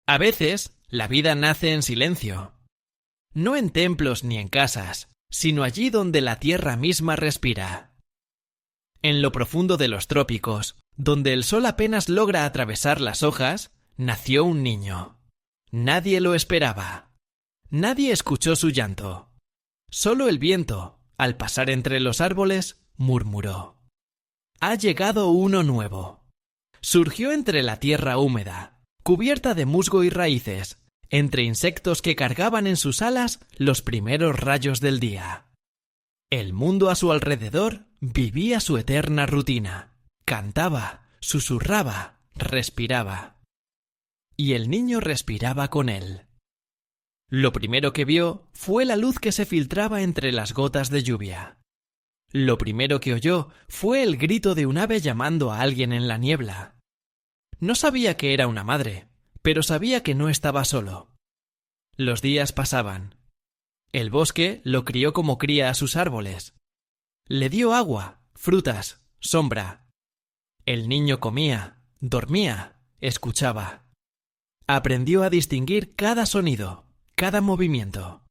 A veces, la vida nace en silencio. No en templos ni en casas, sino allí donde la tierra misma respira. En lo profundo de los trópicos, donde el sol apenas logra atravesar las hojas, nació un niño. Nadie lo esperaba. Nadie escuchó su llanto. Solo el viento, al pasar entre los árboles, murmuró: «Ha llegado uno nuevo». Surgió entre la tierra húmeda, cubierta de musgo y raíces, entre insectos que cargaban en sus alas los primeros rayos del día. El mundo a su alrededor vivía su eterna rutina. Cantaba, susurraba, respiraba. Y el niño respiraba con él. Lo primero que vio fue la luz que se filtraba entre las gotas de lluvia. Lo primero que oyó fue el grito de un ave llamando a alguien en la niebla. No sabía que era una madre, pero sabía que no estaba solo. Los días pasaban. El bosque lo crió como cría a sus árboles. Le dio agua, frutas, sombra. El niño comía, dormía, escuchaba. Aprendió a distinguir cada sonido, cada movimiento.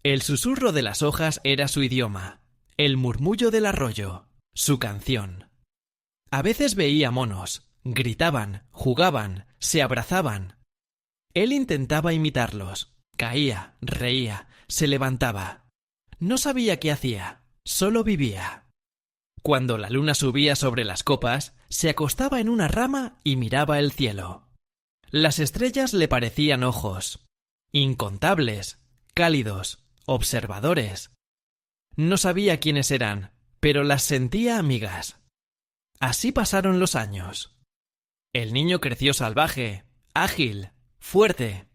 El susurro de las hojas era su idioma, el murmullo del arroyo, su canción. A veces veía monos, gritaban, jugaban, se abrazaban. Él intentaba imitarlos, caía, reía, se levantaba. No sabía qué hacía, solo vivía. Cuando la luna subía sobre las copas, se acostaba en una rama y miraba el cielo. Las estrellas le parecían ojos, incontables, cálidos, observadores. No sabía quiénes eran, pero las sentía amigas. Así pasaron los años. El niño creció salvaje, ágil, fuerte.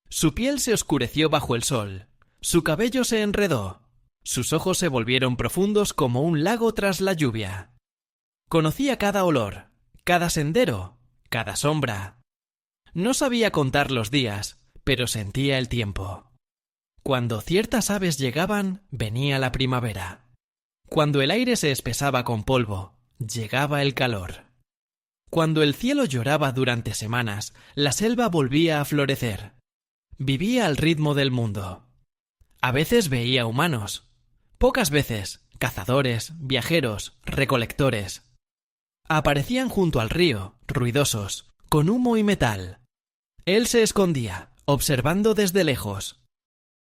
Su piel se oscureció bajo el sol, su cabello se enredó, sus ojos se volvieron profundos como un lago tras la lluvia. Conocía cada olor, cada sendero, cada sombra. No sabía contar los días, pero sentía el tiempo. Cuando ciertas aves llegaban, venía la primavera. Cuando el aire se espesaba con polvo, llegaba el calor. Cuando el cielo lloraba durante semanas, la selva volvía a florecer. Vivía al ritmo del mundo. A veces veía humanos. Pocas veces, cazadores, viajeros, recolectores. Aparecían junto al río, ruidosos, con humo y metal. Él se escondía, observando desde lejos.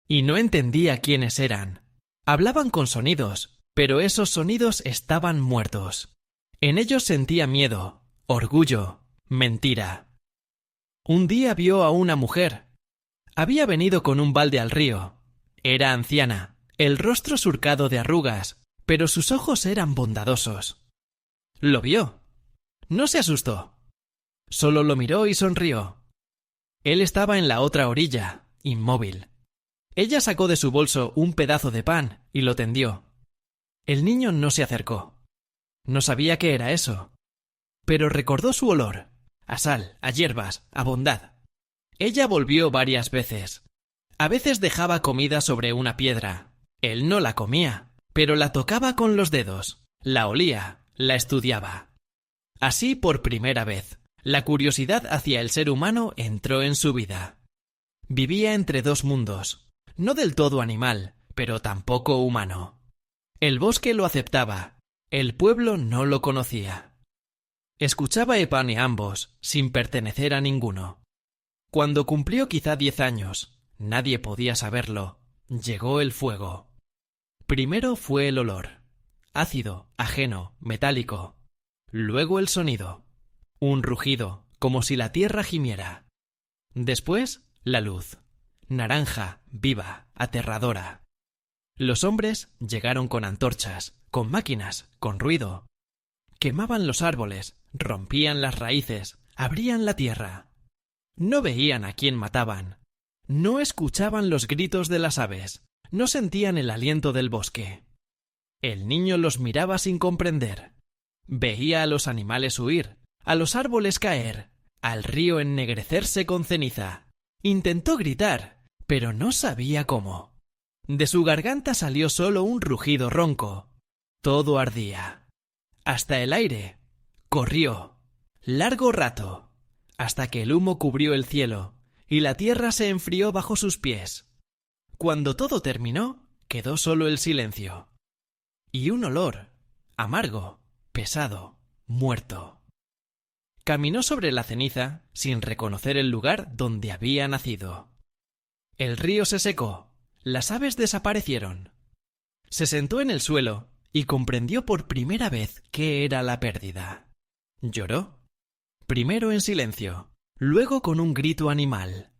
Y no entendía quiénes eran. Hablaban con sonidos, pero esos sonidos estaban muertos. En ellos sentía miedo, orgullo, mentira. Un día vio a una mujer. Había venido con un balde al río. Era anciana, el rostro surcado de arrugas, pero sus ojos eran bondadosos. Lo vio. No se asustó. Solo lo miró y sonrió. Él estaba en la otra orilla, inmóvil. Ella sacó de su bolso un pedazo de pan y lo tendió. El niño no se acercó. No sabía qué era eso. Pero recordó su olor, a sal, a hierbas, a bondad. Ella volvió varias veces. A veces dejaba comida sobre una piedra. Él no la comía, pero la tocaba con los dedos, la olía, la estudiaba. Así por primera vez, la curiosidad hacia el ser humano entró en su vida. Vivía entre dos mundos, no del todo animal, pero tampoco humano. El bosque lo aceptaba, el pueblo no lo conocía. Escuchaba epaneambos, sin pertenecer a ninguno. Cuando cumplió quizá 10 años, nadie podía saberlo, llegó el fuego. Primero fue el olor, ácido, ajeno, metálico. Luego el sonido, un rugido, como si la tierra gimiera. Después, la luz, naranja, viva, aterradora. Los hombres llegaron con antorchas, con máquinas, con ruido. Quemaban los árboles, rompían las raíces, abrían la tierra. No veían a quién mataban. No escuchaban los gritos de las aves. No sentían el aliento del bosque. El niño los miraba sin comprender. Veía a los animales huir, a los árboles caer, al río ennegrecerse con ceniza. Intentó gritar, pero no sabía cómo. De su garganta salió solo un rugido ronco. Todo ardía. Hasta el aire. Corrió. Largo rato. hasta que el humo cubrió el cielo y la tierra se enfrió bajo sus pies. Cuando todo terminó, quedó solo el silencio. Y un olor, amargo, pesado, muerto. Caminó sobre la ceniza sin reconocer el lugar donde había nacido. El río se secó, las aves desaparecieron. Se sentó en el suelo y comprendió por primera vez qué era la pérdida. Lloró, primero en silencio, luego con un grito animal.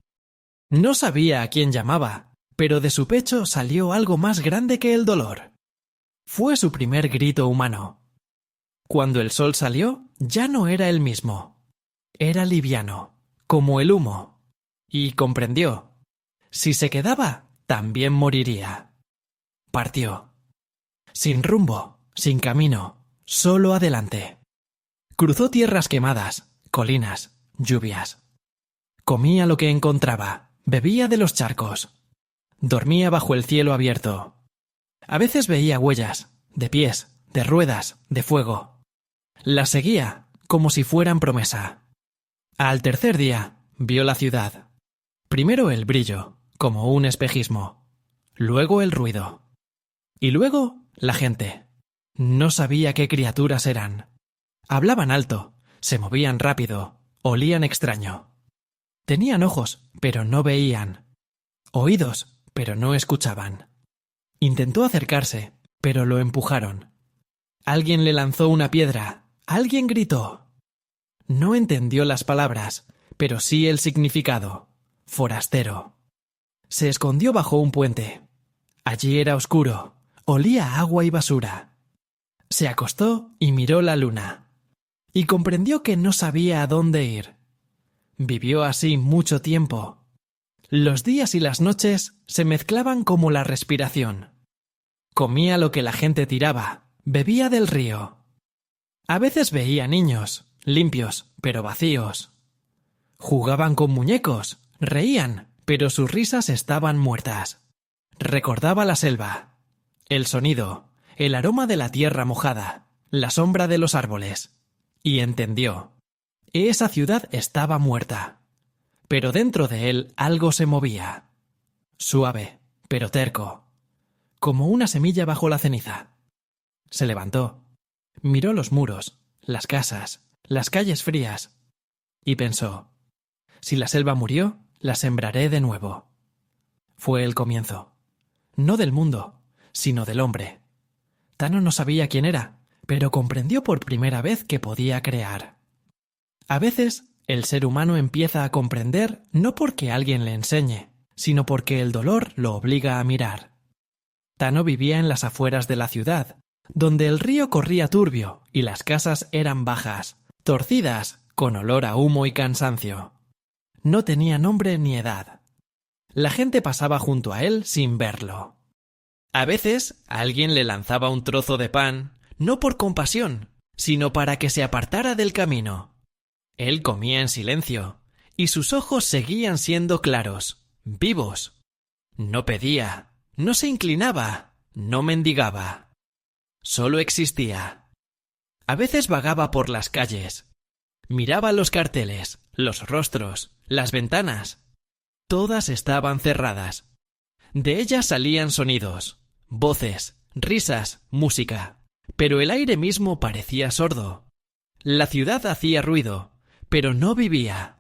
No sabía a quién llamaba, pero de su pecho salió algo más grande que el dolor. Fue su primer grito humano. Cuando el sol salió, ya no era el mismo. Era liviano, como el humo. Y comprendió. Si se quedaba, también moriría. Partió. Sin rumbo, sin camino, solo adelante. Cruzó tierras quemadas, colinas, lluvias. Comía lo que encontraba, bebía de los charcos. Dormía bajo el cielo abierto. A veces veía huellas, de pies, de ruedas, de fuego. Las seguía como si fueran promesa. Al tercer día vio la ciudad. Primero el brillo, como un espejismo. Luego el ruido. Y luego la gente. No sabía qué criaturas eran. Hablaban alto, se movían rápido, olían extraño. Tenían ojos, pero no veían. Oídos, pero no escuchaban. Intentó acercarse, pero lo empujaron. Alguien le lanzó una piedra. Alguien gritó. No entendió las palabras, pero sí el significado. Forastero. Se escondió bajo un puente. Allí era oscuro. Olía a agua y basura. Se acostó y miró la luna. Y comprendió que no sabía a dónde ir. Vivió así mucho tiempo. Los días y las noches se mezclaban como la respiración. Comía lo que la gente tiraba, bebía del río. A veces veía niños, limpios, pero vacíos. Jugaban con muñecos, reían, pero sus risas estaban muertas. Recordaba la selva, el sonido, el aroma de la tierra mojada, la sombra de los árboles. Y entendió. Esa ciudad estaba muerta. Pero dentro de él algo se movía. Suave, pero terco. Como una semilla bajo la ceniza. Se levantó. Miró los muros, las casas, las calles frías. Y pensó: si la selva murió, la sembraré de nuevo. Fue el comienzo. No del mundo, sino del hombre. Tano no sabía quién era, pero comprendió por primera vez que podía crear. A veces, el ser humano empieza a comprender no porque alguien le enseñe, sino porque el dolor lo obliga a mirar. Tano vivía en las afueras de la ciudad, donde el río corría turbio y las casas eran bajas, torcidas, con olor a humo y cansancio. No tenía nombre ni edad. La gente pasaba junto a él sin verlo. A veces alguien le lanzaba un trozo de pan, no por compasión, sino para que se apartara del camino. Él comía en silencio, y sus ojos seguían siendo claros, vivos. No pedía, no se inclinaba, no mendigaba. Solo existía. A veces vagaba por las calles. Miraba los carteles, los rostros, las ventanas. Todas estaban cerradas. De ellas salían sonidos, voces, risas, música. Pero el aire mismo parecía sordo. La ciudad hacía ruido, pero no vivía.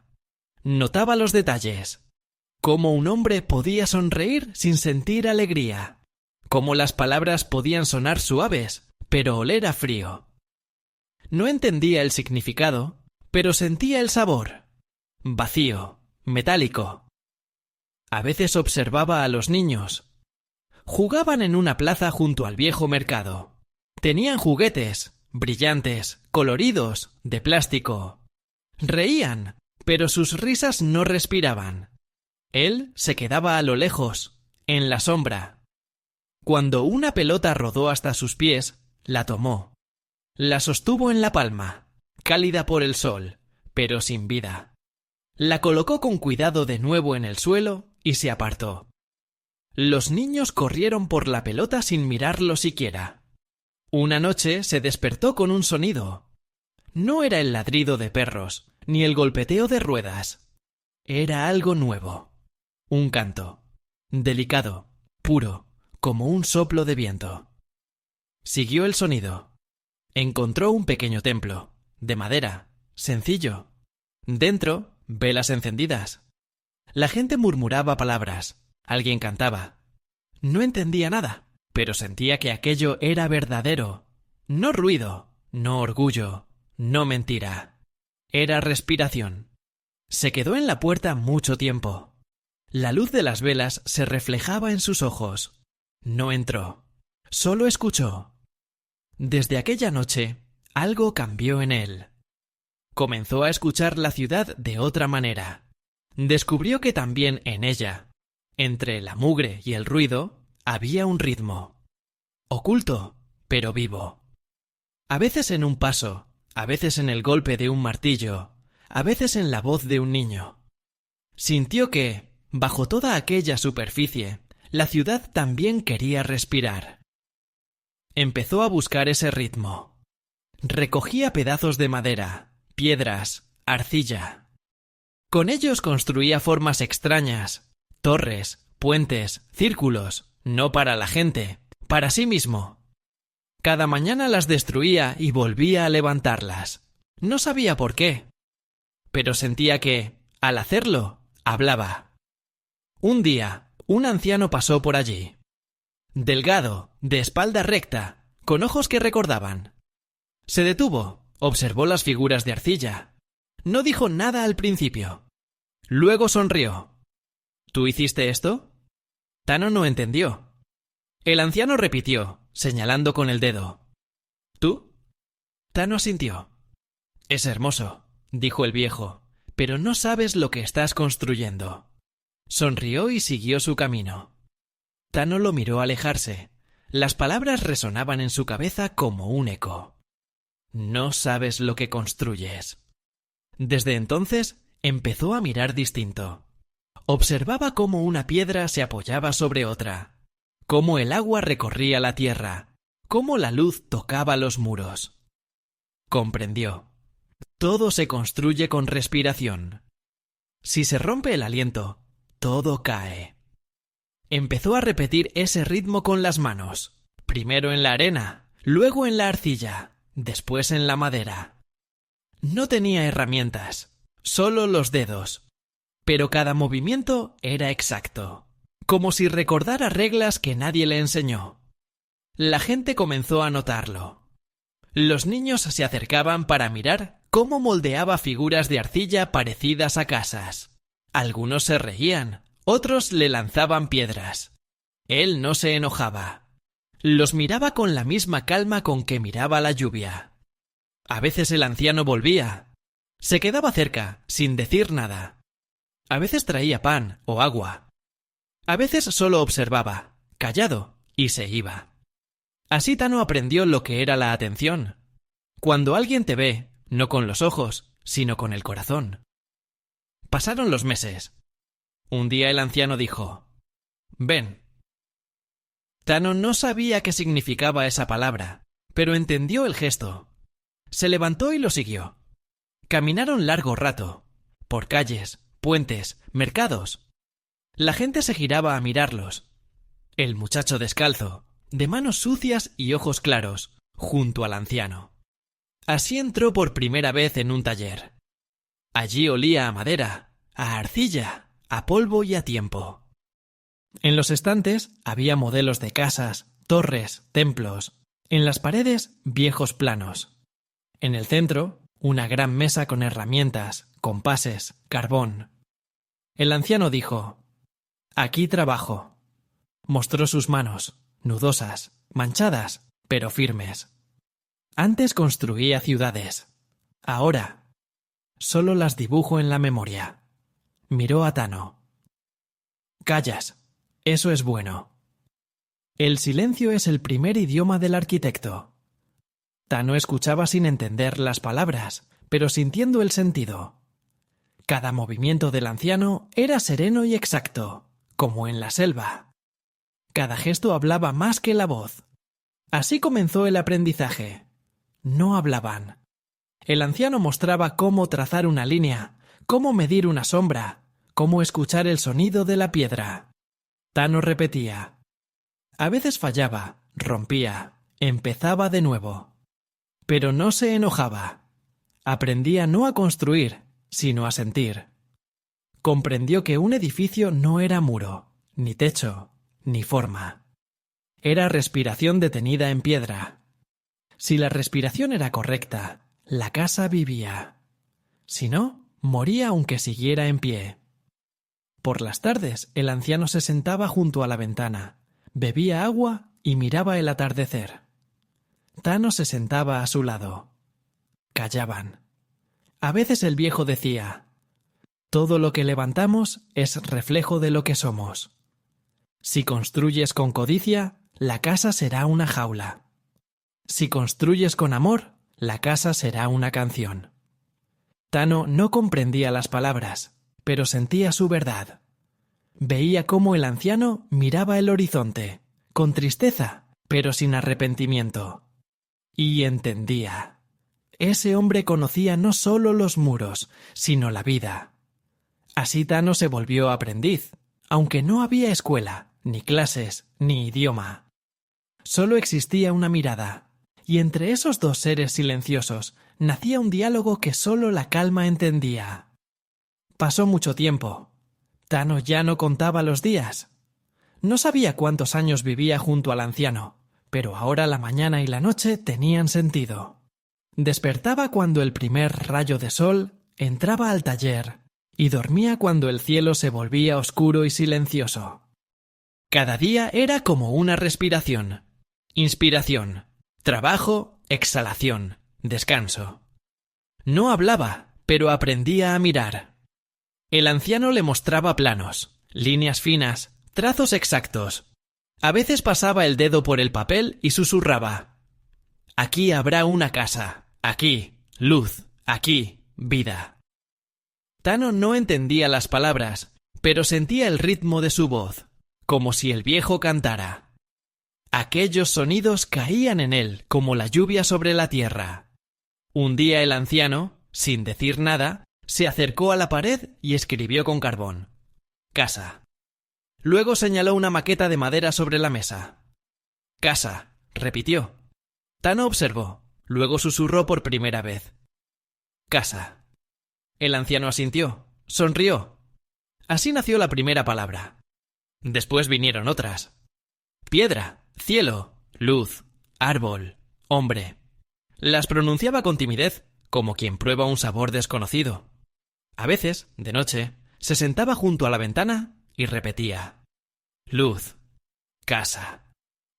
Notaba los detalles. Cómo un hombre podía sonreír sin sentir alegría. Cómo las palabras podían sonar suaves, pero oler a frío. No entendía el significado, pero sentía el sabor. Vacío, metálico. A veces observaba a los niños. Jugaban en una plaza junto al viejo mercado. Tenían juguetes, brillantes, coloridos, de plástico. Reían, pero sus risas no respiraban. Él se quedaba a lo lejos, en la sombra. Cuando una pelota rodó hasta sus pies, la tomó. La sostuvo en la palma, cálida por el sol, pero sin vida. La colocó con cuidado de nuevo en el suelo y se apartó. Los niños corrieron por la pelota sin mirarlo siquiera. Una noche se despertó con un sonido. No era el ladrido de perros, ni el golpeteo de ruedas. Era algo nuevo. Un canto, delicado, puro, como un soplo de viento. Siguió el sonido. Encontró un pequeño templo, de madera, sencillo. Dentro, velas encendidas. La gente murmuraba palabras. Alguien cantaba. No entendía nada, pero sentía que aquello era verdadero. No ruido, no orgullo, no mentira. Era respiración. Se quedó en la puerta mucho tiempo. La luz de las velas se reflejaba en sus ojos. No entró. Solo escuchó. Desde aquella noche, algo cambió en él. Comenzó a escuchar la ciudad de otra manera. Descubrió que también en ella, entre la mugre y el ruido, había un ritmo. Oculto, pero vivo. A veces en un paso, a veces en el golpe de un martillo, a veces en la voz de un niño. Sintió que, bajo toda aquella superficie, la ciudad también quería respirar. Empezó a buscar ese ritmo. Recogía pedazos de madera, piedras, arcilla. Con ellos construía formas extrañas, torres, puentes, círculos, no para la gente, para sí mismo. Cada mañana las destruía y volvía a levantarlas. No sabía por qué, pero sentía que, al hacerlo, hablaba. Un día, un anciano pasó por allí. Delgado, de espalda recta, con ojos que recordaban. Se detuvo, observó las figuras de arcilla. No dijo nada al principio. Luego sonrió. ¿Tú hiciste esto? Tano no entendió. El anciano repitió, señalando con el dedo. ¿Tú? Tano asintió. Es hermoso, dijo el viejo, pero no sabes lo que estás construyendo. Sonrió y siguió su camino. Tano lo miró alejarse. Las palabras resonaban en su cabeza como un eco. No sabes lo que construyes. Desde entonces empezó a mirar distinto. Observaba cómo una piedra se apoyaba sobre otra, cómo el agua recorría la tierra, cómo la luz tocaba los muros. Comprendió. Todo se construye con respiración. Si se rompe el aliento, todo cae. Empezó a repetir ese ritmo con las manos, primero en la arena, luego en la arcilla, después en la madera. No tenía herramientas, solo los dedos, pero cada movimiento era exacto, como si recordara reglas que nadie le enseñó. La gente comenzó a notarlo. Los niños se acercaban para mirar cómo moldeaba figuras de arcilla parecidas a casas. Algunos se reían, otros le lanzaban piedras. Él no se enojaba. Los miraba con la misma calma con que miraba la lluvia. A veces el anciano volvía. Se quedaba cerca, sin decir nada. A veces traía pan o agua. A veces solo observaba, callado, y se iba. Así Tano aprendió lo que era la atención. Cuando alguien te ve, no con los ojos, sino con el corazón. Pasaron los meses. Un día el anciano dijo: «Ven». Tano no sabía qué significaba esa palabra, pero entendió el gesto. Se levantó y lo siguió. Caminaron largo rato, por calles, puentes, mercados. La gente se giraba a mirarlos. El muchacho descalzo, de manos sucias y ojos claros, junto al anciano. Así entró por primera vez en un taller. Allí olía a madera, a arcilla, a polvo y a tiempo. En los estantes había modelos de casas, torres, templos. En las paredes, viejos planos. En el centro, una gran mesa con herramientas, compases, carbón. El anciano dijo: «Aquí trabajo». Mostró sus manos, nudosas, manchadas, pero firmes. Antes construía ciudades. Ahora, solo las dibujo en la memoria. Miró a Tano. «Callas. Eso es bueno». El silencio es el primer idioma del arquitecto. Tano escuchaba sin entender las palabras, pero sintiendo el sentido. Cada movimiento del anciano era sereno y exacto, como en la selva. Cada gesto hablaba más que la voz. Así comenzó el aprendizaje. No hablaban. El anciano mostraba cómo trazar una línea, cómo medir una sombra, cómo escuchar el sonido de la piedra. Tano repetía. A veces fallaba, rompía, empezaba de nuevo. Pero no se enojaba. Aprendía no a construir, sino a sentir. Comprendió que un edificio no era muro, ni techo, ni forma. Era respiración detenida en piedra. Si la respiración era correcta, la casa vivía. Si no, moría aunque siguiera en pie. Por las tardes, el anciano se sentaba junto a la ventana, bebía agua y miraba el atardecer. Tano se sentaba a su lado. Callaban. A veces el viejo decía: todo lo que levantamos es reflejo de lo que somos. Si construyes con codicia, la casa será una jaula. Si construyes con amor, la casa será una canción. Tano no comprendía las palabras, pero sentía su verdad. Veía cómo el anciano miraba el horizonte, con tristeza, pero sin arrepentimiento. Y entendía. Ese hombre conocía no solo los muros, sino la vida. Así Tano se volvió aprendiz, aunque no había escuela, ni clases, ni idioma. Solo existía una mirada, y entre esos dos seres silenciosos nacía un diálogo que solo la calma entendía. Pasó mucho tiempo. Tano ya no contaba los días. No sabía cuántos años vivía junto al anciano, pero ahora la mañana y la noche tenían sentido. Despertaba cuando el primer rayo de sol entraba al taller y dormía cuando el cielo se volvía oscuro y silencioso. Cada día era como una respiración. Inspiración, trabajo, exhalación, descanso. No hablaba, pero aprendía a mirar. El anciano le mostraba planos, líneas finas, trazos exactos. A veces pasaba el dedo por el papel y susurraba: aquí habrá una casa, aquí, luz, aquí, vida. Tano no entendía las palabras, pero sentía el ritmo de su voz, como si el viejo cantara. Aquellos sonidos caían en él como la lluvia sobre la tierra. Un día el anciano, sin decir nada, se acercó a la pared y escribió con carbón: casa. Luego señaló una maqueta de madera sobre la mesa. Casa, repitió. Tano observó, luego susurró por primera vez: casa. El anciano asintió, sonrió. Así nació la primera palabra. Después vinieron otras: piedra, cielo, luz, árbol, hombre. Las pronunciaba con timidez, como quien prueba un sabor desconocido. A veces, de noche, se sentaba junto a la ventana y repetía: luz, casa,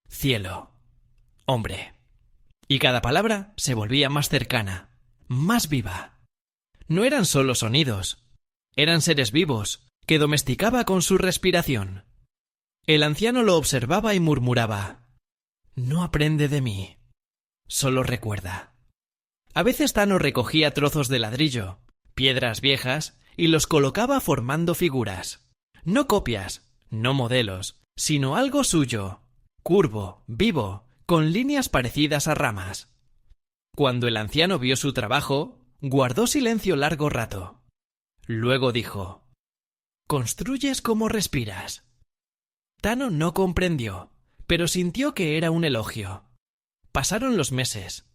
cielo, hombre. Y cada palabra se volvía más cercana, más viva. No eran solo sonidos, eran seres vivos que domesticaba con su respiración. El anciano lo observaba y murmuraba: no aprende de mí, solo recuerda. A veces Tano recogía trozos de ladrillo, piedras viejas, y los colocaba formando figuras. No copias, no modelos, sino algo suyo, curvo, vivo, con líneas parecidas a ramas. Cuando el anciano vio su trabajo, guardó silencio largo rato. Luego dijo: construyes como respiras. Tano no comprendió, pero sintió que era un elogio. Pasaron los meses.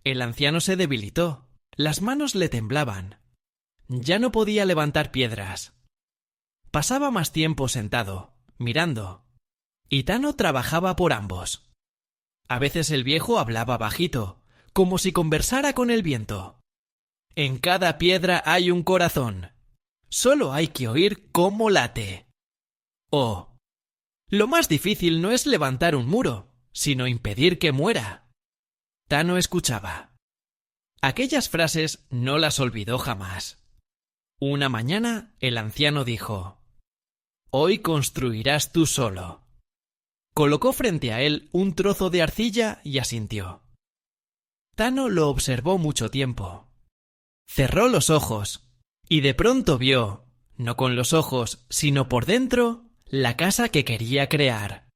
El anciano se debilitó, las manos le temblaban. Ya no podía levantar piedras. Pasaba más tiempo sentado, mirando, y Tano trabajaba por ambos. A veces el viejo hablaba bajito, como si conversara con el viento. En cada piedra hay un corazón. Solo hay que oír cómo late. Oh, lo más difícil no es levantar un muro, sino impedir que muera. Tano escuchaba. Aquellas frases no las olvidó jamás. Una mañana el anciano dijo: hoy construirás tú solo. Colocó frente a él un trozo de arcilla y asintió. Tano lo observó mucho tiempo. Cerró los ojos y de pronto vio, no con los ojos, sino por dentro, la casa que quería crear.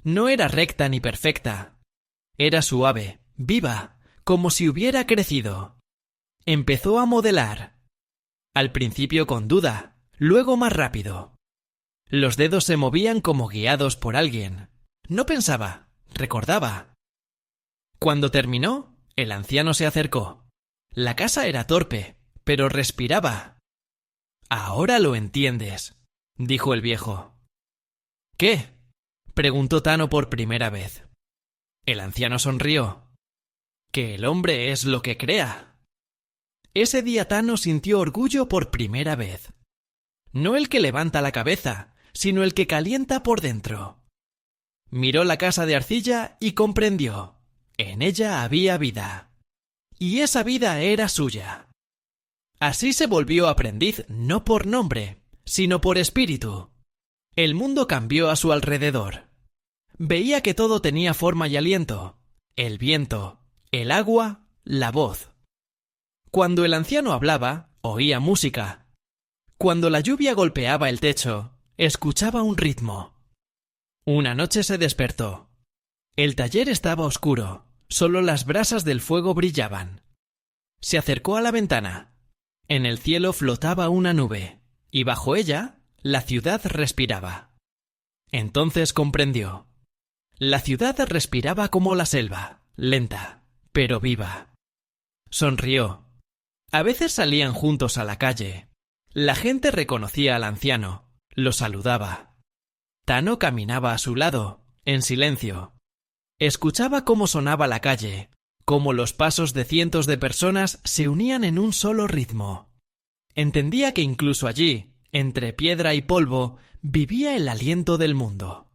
No era recta ni perfecta. Era suave, viva, como si hubiera crecido. Empezó a modelar. Al principio con duda, luego más rápido. Los dedos se movían como guiados por alguien. No pensaba, recordaba. Cuando terminó, el anciano se acercó. La casa era torpe, pero respiraba. «Ahora lo entiendes», dijo el viejo. «¿Qué?», preguntó Tano por primera vez. El anciano sonrió. «Que el hombre es lo que crea». Ese día Tano sintió orgullo por primera vez. No el que levanta la cabeza, sino el que calienta por dentro. Miró la casa de arcilla y comprendió. En ella había vida. Y esa vida era suya. Así se volvió aprendiz no por nombre, sino por espíritu. El mundo cambió a su alrededor. Veía que todo tenía forma y aliento. El viento, el agua, la voz. Cuando el anciano hablaba, oía música. Cuando la lluvia golpeaba el techo, escuchaba un ritmo. Una noche se despertó. El taller estaba oscuro, solo las brasas del fuego brillaban. Se acercó a la ventana. En el cielo flotaba una nube, y bajo ella la ciudad respiraba. Entonces comprendió. La ciudad respiraba como la selva, lenta, pero viva. Sonrió. A veces salían juntos a la calle. La gente reconocía al anciano, lo saludaba. Tano caminaba a su lado, en silencio. Escuchaba cómo sonaba la calle, cómo los pasos de cientos de personas se unían en un solo ritmo. Entendía que incluso allí, entre piedra y polvo, vivía el aliento del mundo.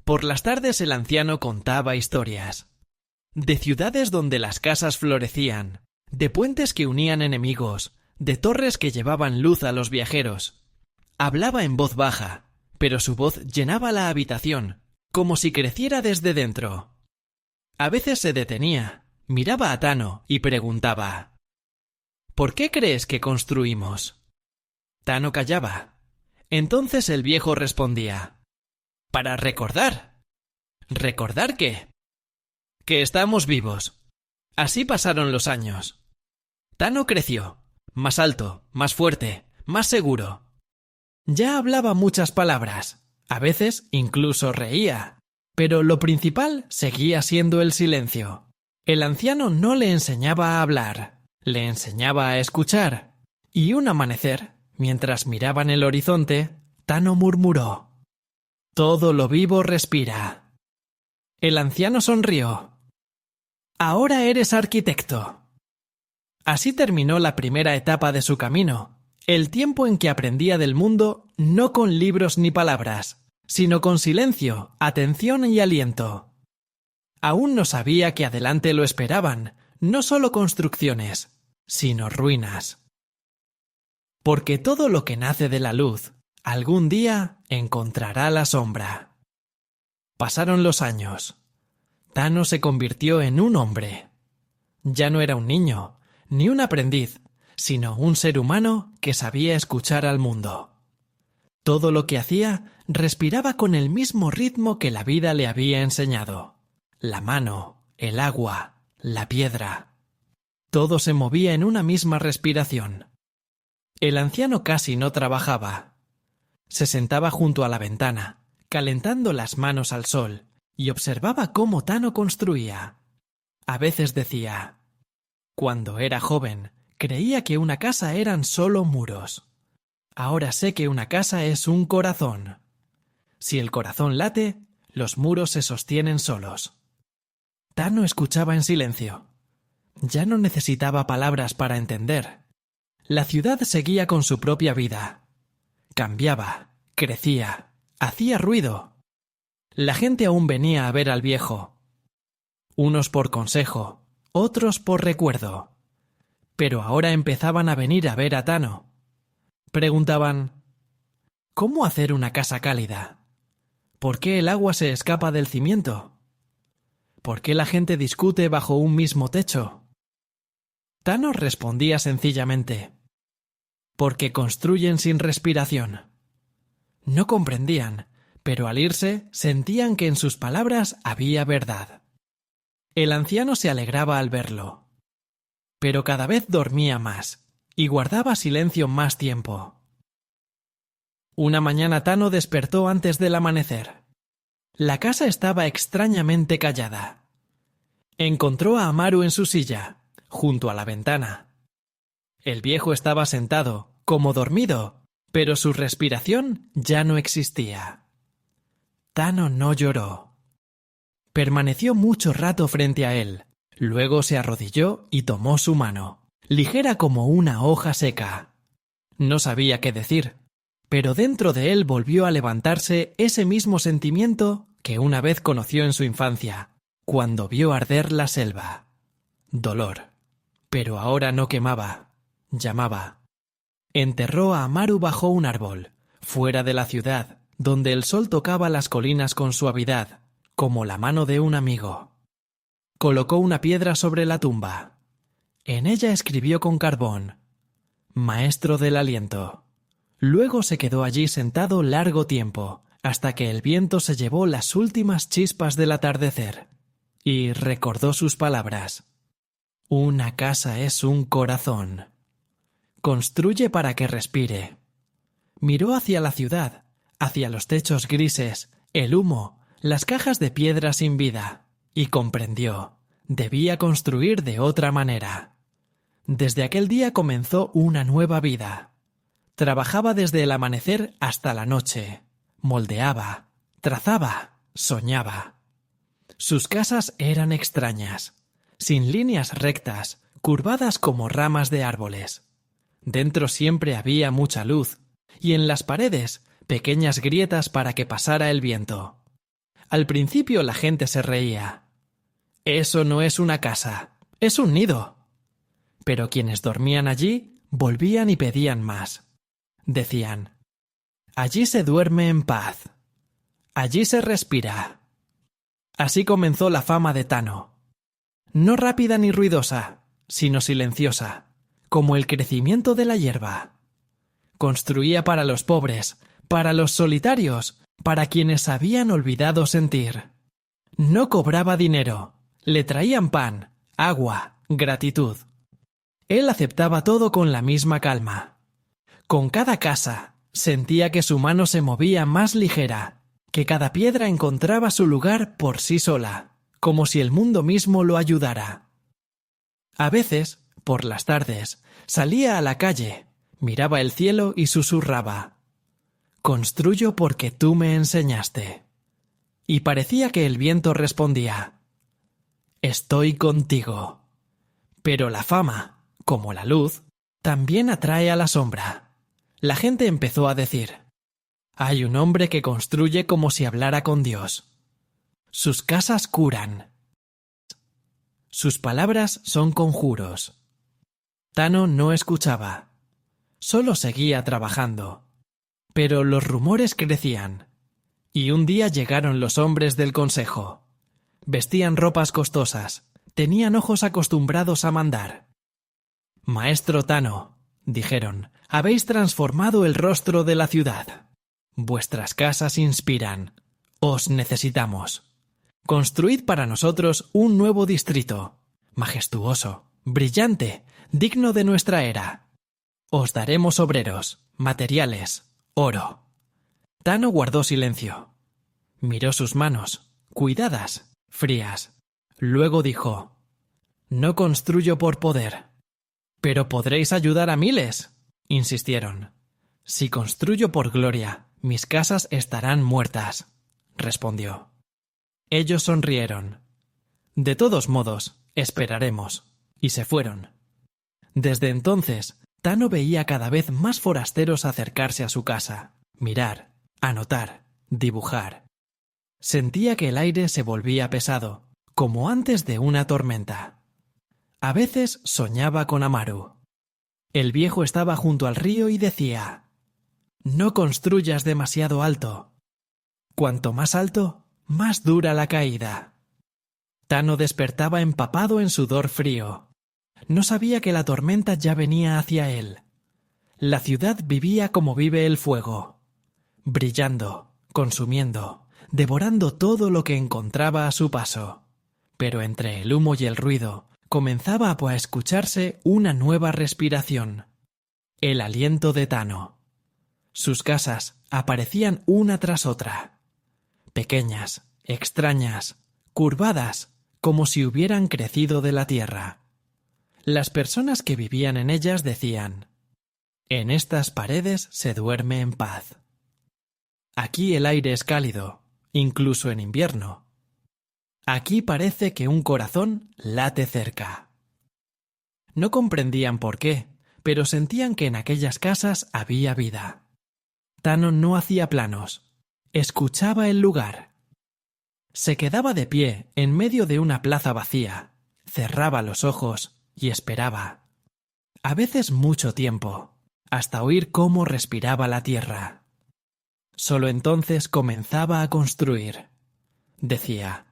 Por las tardes el anciano contaba historias. De ciudades donde las casas florecían, de puentes que unían enemigos, de torres que llevaban luz a los viajeros. Hablaba en voz baja, pero su voz llenaba la habitación, como si creciera desde dentro. A veces se detenía, miraba a Tano y preguntaba: «¿Por qué crees que construimos?». Tano callaba. Entonces el viejo respondía: «Para recordar». «¿Recordar qué?». «Que estamos vivos». Así pasaron los años. Tano creció, más alto, más fuerte, más seguro. Ya hablaba muchas palabras, a veces incluso reía, pero lo principal seguía siendo el silencio. El anciano no le enseñaba a hablar, le enseñaba a escuchar, y un amanecer, mientras miraban el horizonte, Tano murmuró: «Todo lo vivo respira». El anciano sonrió. «Ahora eres arquitecto». Así terminó la primera etapa de su camino, el tiempo en que aprendía del mundo no con libros ni palabras, sino con silencio, atención y aliento. Aún no sabía que adelante lo esperaban, no solo construcciones, sino ruinas. Porque todo lo que nace de la luz, algún día encontrará la sombra. Pasaron los años. Tano se convirtió en un hombre. Ya no era un niño, ni un aprendiz, sino un ser humano que sabía escuchar al mundo. Todo lo que hacía respiraba con el mismo ritmo que la vida le había enseñado. La mano, el agua, la piedra. Todo se movía en una misma respiración. El anciano casi no trabajaba. Se sentaba junto a la ventana, calentando las manos al sol, y observaba cómo Tano construía. A veces decía: «Cuando era joven, creía que una casa eran solo muros. Ahora sé que una casa es un corazón. Si el corazón late, los muros se sostienen solos». Tano escuchaba en silencio. Ya no necesitaba palabras para entender. La ciudad seguía con su propia vida. Cambiaba, crecía, hacía ruido. La gente aún venía a ver al viejo. Unos por consejo, otros por recuerdo. Pero ahora empezaban a venir a ver a Tano. Preguntaban: ¿cómo hacer una casa cálida? ¿Por qué el agua se escapa del cimiento? ¿Por qué la gente discute bajo un mismo techo? Tano respondía sencillamente: porque construyen sin respiración. No comprendían, pero al irse sentían que en sus palabras había verdad. El anciano se alegraba al verlo. pero cada vez dormía más y guardaba silencio más tiempo. Una mañana Tano despertó antes del amanecer. La casa estaba extrañamente callada. Encontró a Amaru en su silla, junto a la ventana. El viejo estaba sentado, como dormido, pero su respiración ya no existía. Tano no lloró. Permaneció mucho rato frente a él, luego se arrodilló y tomó su mano, ligera como una hoja seca. No sabía qué decir, pero dentro de él volvió a levantarse ese mismo sentimiento que una vez conoció en su infancia, cuando vio arder la selva. Dolor. Pero ahora no quemaba, llamaba. Enterró a Amaru bajo un árbol, fuera de la ciudad, donde el sol tocaba las colinas con suavidad, como la mano de un amigo. Colocó una piedra sobre la tumba. En ella escribió con carbón: Maestro del aliento. Luego se quedó allí sentado largo tiempo, hasta que el viento se llevó las últimas chispas del atardecer, y recordó sus palabras. Una casa es un corazón. Construye para que respire. Miró hacia la ciudad, hacia los techos grises, el humo, las cajas de piedra sin vida, y comprendió: debía construir de otra manera. Desde aquel día comenzó una nueva vida. Trabajaba desde el amanecer hasta la noche. Moldeaba, trazaba, soñaba. Sus casas eran extrañas, sin líneas rectas, curvadas como ramas de árboles. Dentro siempre había mucha luz, y en las paredes pequeñas grietas para que pasara el viento. Al principio la gente se reía. Eso no es una casa, es un nido. Pero quienes dormían allí volvían y pedían más. Decían: allí se duerme en paz. Allí se respira. Así comenzó la fama de Tano. No rápida ni ruidosa, sino silenciosa, como el crecimiento de la hierba. Construía para los pobres, para los solitarios, para quienes habían olvidado sentir. No cobraba dinero, le traían pan, agua, gratitud. Él aceptaba todo con la misma calma. Con cada casa sentía que su mano se movía más ligera, que cada piedra encontraba su lugar por sí sola, como si el mundo mismo lo ayudara. A veces, por las tardes, salía a la calle, miraba el cielo y susurraba: construyo porque tú me enseñaste. Y parecía que el viento respondía: estoy contigo. Pero la fama, como la luz, también atrae a la sombra. La gente empezó a decir: hay un hombre que construye como si hablara con Dios. Sus casas curan. Sus palabras son conjuros. Tano no escuchaba. Solo seguía trabajando. Pero los rumores crecían. Y un día llegaron los hombres del consejo. Vestían ropas costosas. Tenían ojos acostumbrados a mandar. Maestro Tano, dijeron, habéis transformado el rostro de la ciudad. Vuestras casas inspiran. Os necesitamos. Construid para nosotros un nuevo distrito, majestuoso, brillante, digno de nuestra era. Os daremos obreros, materiales, oro. Tano guardó silencio. Miró sus manos, cuidadas, frías. Luego dijo: no construyo por poder. Pero podréis ayudar a miles, insistieron. Si construyo por gloria, mis casas estarán muertas, respondió. Ellos sonrieron. De todos modos, esperaremos. Y se fueron. Desde entonces, Tano veía cada vez más forasteros acercarse a su casa, mirar, anotar, dibujar. Sentía que el aire se volvía pesado, como antes de una tormenta. A veces soñaba con Amaru. El viejo estaba junto al río y decía: no construyas demasiado alto. Cuanto más alto, más dura la caída. Tano despertaba empapado en sudor frío. No sabía que la tormenta ya venía hacia él. La ciudad vivía como vive el fuego, brillando, consumiendo, devorando todo lo que encontraba a su paso. Pero entre el humo y el ruido, comenzaba a escucharse una nueva respiración, el aliento de Tano. Sus casas aparecían una tras otra, pequeñas, extrañas, curvadas, como si hubieran crecido de la tierra. Las personas que vivían en ellas decían: «En estas paredes se duerme en paz». Aquí el aire es cálido, incluso en invierno. Aquí parece que un corazón late cerca. No comprendían por qué, pero sentían que en aquellas casas había vida. Tano no hacía planos, escuchaba el lugar. Se quedaba de pie en medio de una plaza vacía, cerraba los ojos y esperaba. A veces mucho tiempo, hasta oír cómo respiraba la tierra. Solo entonces comenzaba a construir. Decía: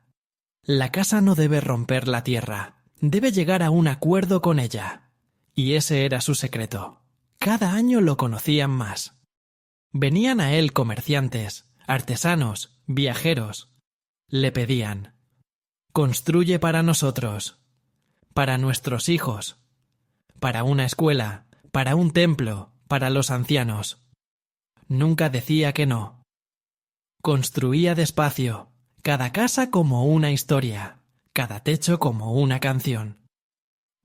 «La casa no debe romper la tierra, debe llegar a un acuerdo con ella». Y ese era su secreto. Cada año lo conocían más. Venían a él comerciantes, artesanos, viajeros. Le pedían: «Construye para nosotros, para nuestros hijos, para una escuela, para un templo, para los ancianos». Nunca decía que no. Construía despacio, cada casa como una historia, cada techo como una canción.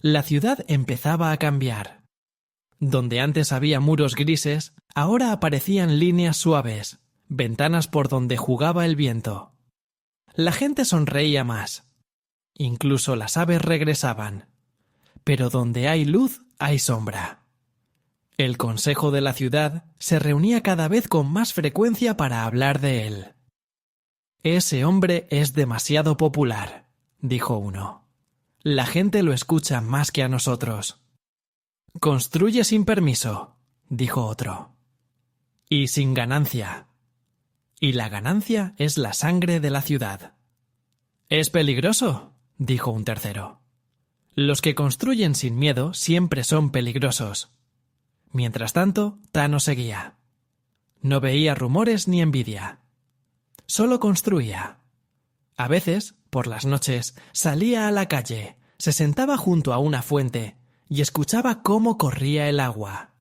La ciudad empezaba a cambiar. Donde antes había muros grises, ahora aparecían líneas suaves, ventanas por donde jugaba el viento. La gente sonreía más. Incluso las aves regresaban. Pero donde hay luz, hay sombra. El consejo de la ciudad se reunía cada vez con más frecuencia para hablar de él. «Ese hombre es demasiado popular», dijo uno. «La gente lo escucha más que a nosotros». «Construye sin permiso», dijo otro. «Y sin ganancia. Y la ganancia es la sangre de la ciudad». «Es peligroso», dijo un tercero. «Los que construyen sin miedo siempre son peligrosos». Mientras tanto, Tano seguía. No veía rumores ni envidia. Solo construía. A veces, por las noches, salía a la calle, se sentaba junto a una fuente y escuchaba cómo corría el agua.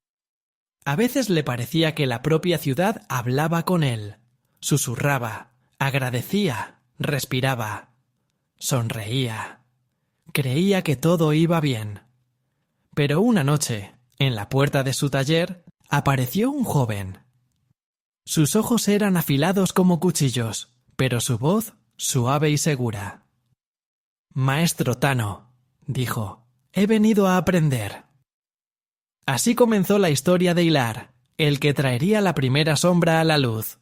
A veces le parecía que la propia ciudad hablaba con él, susurraba, agradecía, respiraba, sonreía. Creía que todo iba bien. Pero una noche, en la puerta de su taller, apareció un joven. Sus ojos eran afilados como cuchillos, pero su voz suave y segura. «Maestro Tano», dijo, «he venido a aprender». Así comenzó la historia de Hilar, el que traería la primera sombra a la luz.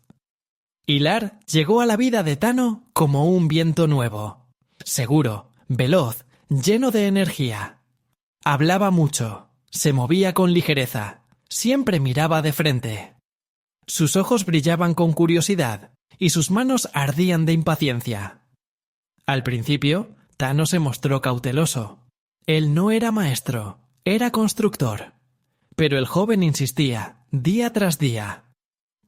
Hilar llegó a la vida de Tano como un viento nuevo, seguro, veloz, lleno de energía. Hablaba mucho. Se movía con ligereza, siempre miraba de frente. Sus ojos brillaban con curiosidad y sus manos ardían de impaciencia. Al principio, Tano se mostró cauteloso. Él no era maestro, era constructor. Pero el joven insistía, día tras día.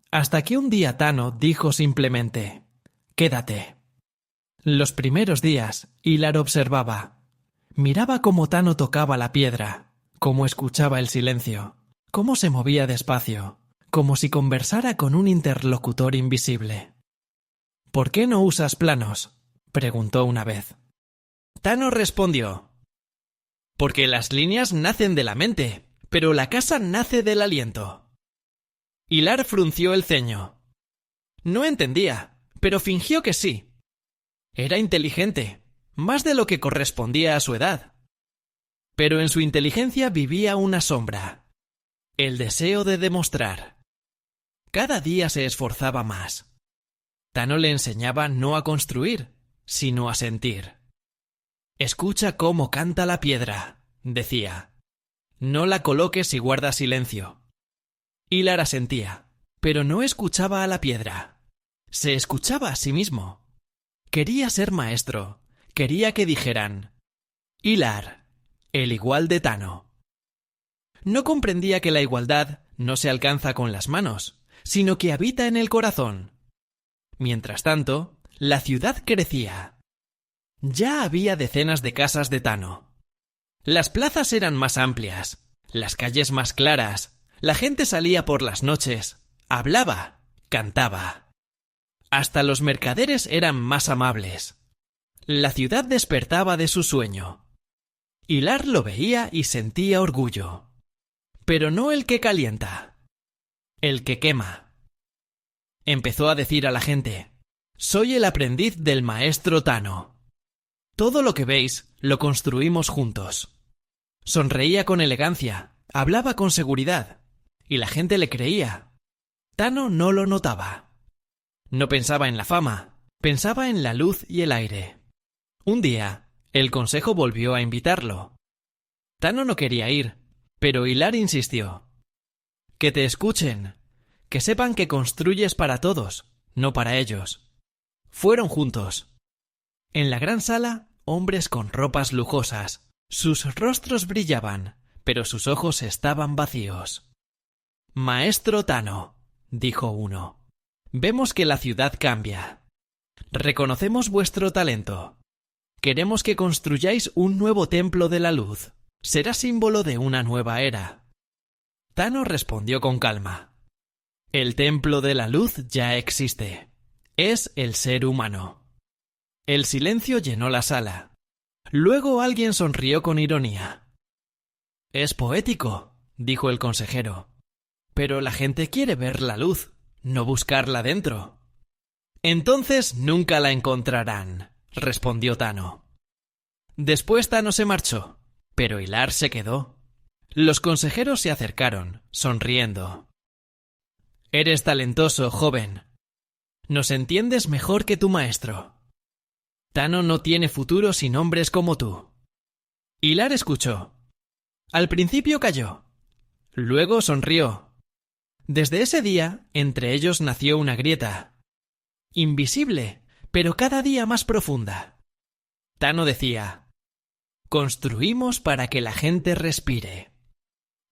Hasta que un día Tano dijo simplemente: «Quédate». Los primeros días, Hilar observaba. Miraba cómo Tano tocaba la piedra, cómo escuchaba el silencio, cómo se movía despacio, como si conversara con un interlocutor invisible. «¿Por qué no usas planos?», preguntó una vez. Tano respondió: «Porque las líneas nacen de la mente, pero la casa nace del aliento». Hilar frunció el ceño. No entendía, pero fingió que sí. Era inteligente, más de lo que correspondía a su edad. Pero en su inteligencia vivía una sombra, el deseo de demostrar. Cada día se esforzaba más. Tano le enseñaba no a construir, sino a sentir. «Escucha cómo canta la piedra», decía. «No la coloques y guarda silencio». Hilar asentía, pero no escuchaba a la piedra. Se escuchaba a sí mismo. Quería ser maestro, quería que dijeran: «Hilar, el igual de Tano». No comprendía que la igualdad no se alcanza con las manos, sino que habita en el corazón. Mientras tanto, la ciudad crecía. Ya había decenas de casas de Tano. Las plazas eran más amplias, las calles más claras, la gente salía por las noches, hablaba, cantaba. Hasta los mercaderes eran más amables. La ciudad despertaba de su sueño. Hilar lo veía y sentía orgullo. Pero no el que calienta, el que quema. Empezó a decir a la gente: «Soy el aprendiz del maestro Tano. Todo lo que veis lo construimos juntos». Sonreía con elegancia, hablaba con seguridad, y la gente le creía. Tano no lo notaba. No pensaba en la fama, pensaba en la luz y el aire. Un día, el consejo volvió a invitarlo. Tano no quería ir, pero Hilar insistió. «Que te escuchen, que sepan que construyes para todos, no para ellos». Fueron juntos. En la gran sala, hombres con ropas lujosas. Sus rostros brillaban, pero sus ojos estaban vacíos. «Maestro Tano», dijo uno, «vemos que la ciudad cambia. Reconocemos vuestro talento. Queremos que construyáis un nuevo templo de la luz. Será símbolo de una nueva era». Tano respondió con calma. «El templo de la luz ya existe. Es el ser humano». El silencio llenó la sala. Luego alguien sonrió con ironía. «Es poético», dijo el consejero. «Pero la gente quiere ver la luz, no buscarla dentro». «Entonces nunca la encontrarán», respondió Tano. Después Tano se marchó, pero Hilar se quedó. Los consejeros se acercaron, sonriendo. «Eres talentoso, joven. Nos entiendes mejor que tu maestro. Tano no tiene futuro sin hombres como tú». Hilar escuchó. Al principio calló. Luego sonrió. Desde ese día, entre ellos nació una grieta. Invisible, pero cada día más profunda. Tano decía: «Construimos para que la gente respire».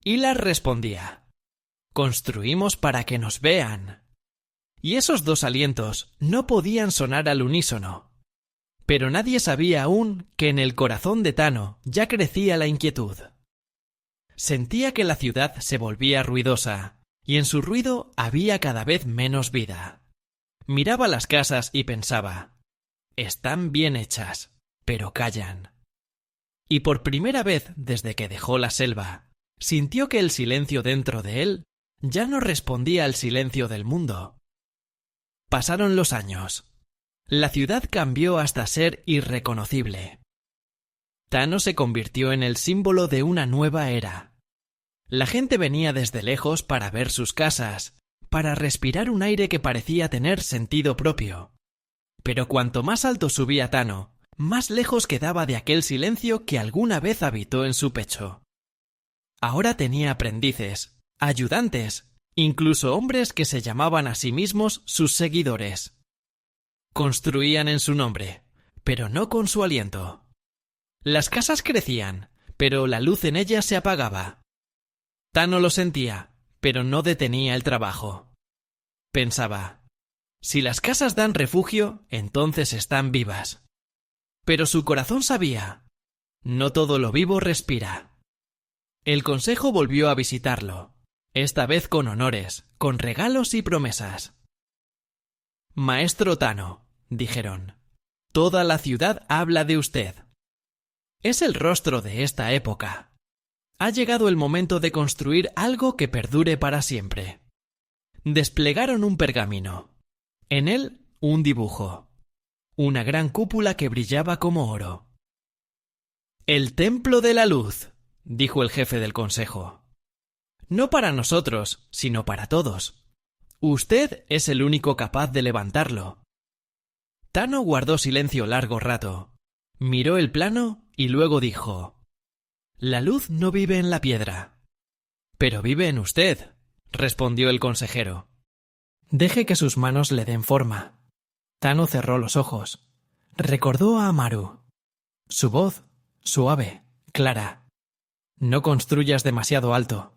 Hilar respondía: «Construimos para que nos vean». Y esos dos alientos no podían sonar al unísono. Pero nadie sabía aún que en el corazón de Tano ya crecía la inquietud. Sentía que la ciudad se volvía ruidosa, y en su ruido había cada vez menos vida. Miraba las casas y pensaba: «Están bien hechas, pero callan». Y por primera vez desde que dejó la selva, sintió que el silencio dentro de él ya no respondía al silencio del mundo. Pasaron los años. La ciudad cambió hasta ser irreconocible. Tano se convirtió en el símbolo de una nueva era. La gente venía desde lejos para ver sus casas, para respirar un aire que parecía tener sentido propio. Pero cuanto más alto subía Tano, más lejos quedaba de aquel silencio que alguna vez habitó en su pecho. Ahora tenía aprendices, ayudantes, incluso hombres que se llamaban a sí mismos sus seguidores. Construían en su nombre, pero no con su aliento. Las casas crecían, pero la luz en ellas se apagaba. Tano lo sentía, pero no detenía el trabajo. Pensaba: si las casas dan refugio, entonces están vivas. Pero su corazón sabía: no todo lo vivo respira. El consejo volvió a visitarlo, esta vez con honores, con regalos y promesas. «Maestro Tano», dijeron, «toda la ciudad habla de usted. Es el rostro de esta época. Ha llegado el momento de construir algo que perdure para siempre». Desplegaron un pergamino. En él, un dibujo. Una gran cúpula que brillaba como oro. «El templo de la luz», dijo el jefe del consejo. «No para nosotros, sino para todos. Usted es el único capaz de levantarlo». Tano guardó silencio largo rato. Miró el plano y luego dijo: «La luz no vive en la piedra». «Pero vive en usted», respondió el consejero. «Deje que sus manos le den forma». Tano cerró los ojos. Recordó a Amaru. Su voz, suave, clara. «No construyas demasiado alto.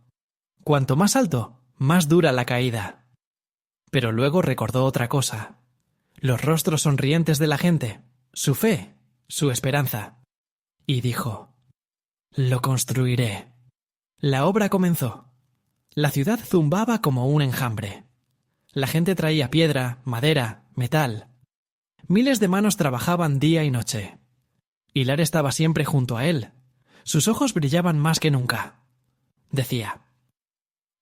Cuanto más alto, más dura la caída». Pero luego recordó otra cosa. Los rostros sonrientes de la gente, su fe, su esperanza. Y dijo: Lo construiré. La obra comenzó. La ciudad zumbaba como un enjambre. La gente traía piedra, madera, metal. Miles de manos trabajaban día y noche. Hilar estaba siempre junto a él. Sus ojos brillaban más que nunca. Decía: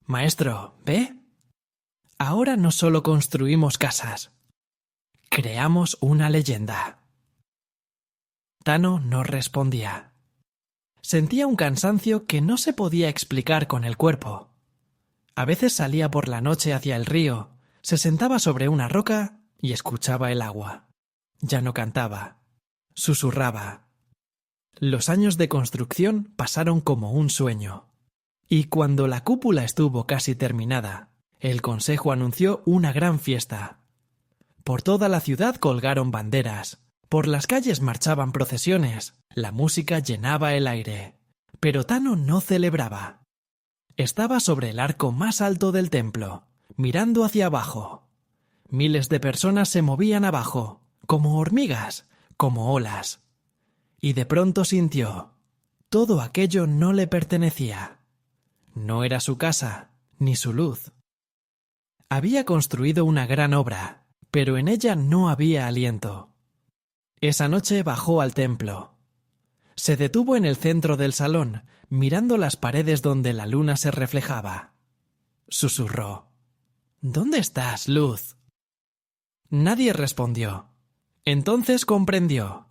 «Maestro, ¿ve? Ahora no solo construimos casas, creamos una leyenda». Tano no respondía. Sentía un cansancio que no se podía explicar con el cuerpo. A veces salía por la noche hacia el río, se sentaba sobre una roca y escuchaba el agua. Ya no cantaba, susurraba. Los años de construcción pasaron como un sueño. Y cuando la cúpula estuvo casi terminada, el consejo anunció una gran fiesta. Por toda la ciudad colgaron banderas, por las calles marchaban procesiones, la música llenaba el aire. Pero Tano no celebraba. Estaba sobre el arco más alto del templo, mirando hacia abajo. Miles de personas se movían abajo, como hormigas, como olas. Y de pronto sintió: todo aquello no le pertenecía. No era su casa, ni su luz. Había construido una gran obra, pero en ella no había aliento. Esa noche bajó al templo. Se detuvo en el centro del salón, mirando las paredes donde la luna se reflejaba. Susurró: «¿Dónde estás, luz?». Nadie respondió. Entonces comprendió.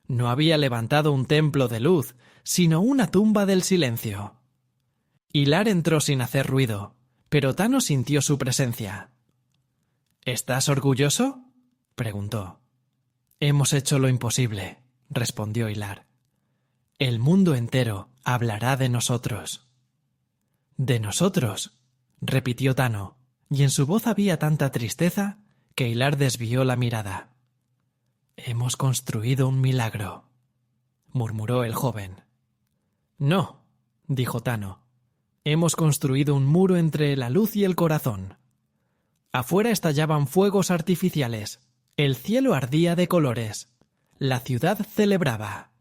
No había levantado un templo de luz, sino una tumba del silencio. Hilar entró sin hacer ruido, pero Tano sintió su presencia. «¿Estás orgulloso?», preguntó. «Hemos hecho lo imposible», respondió Hilar. «El mundo entero hablará de nosotros». «¿De nosotros?», repitió Tano, y en su voz había tanta tristeza que Hilar desvió la mirada. «Hemos construido un milagro», murmuró el joven. «No», dijo Tano. «Hemos construido un muro entre la luz y el corazón». Afuera estallaban fuegos artificiales. El cielo ardía de colores. La ciudad celebraba.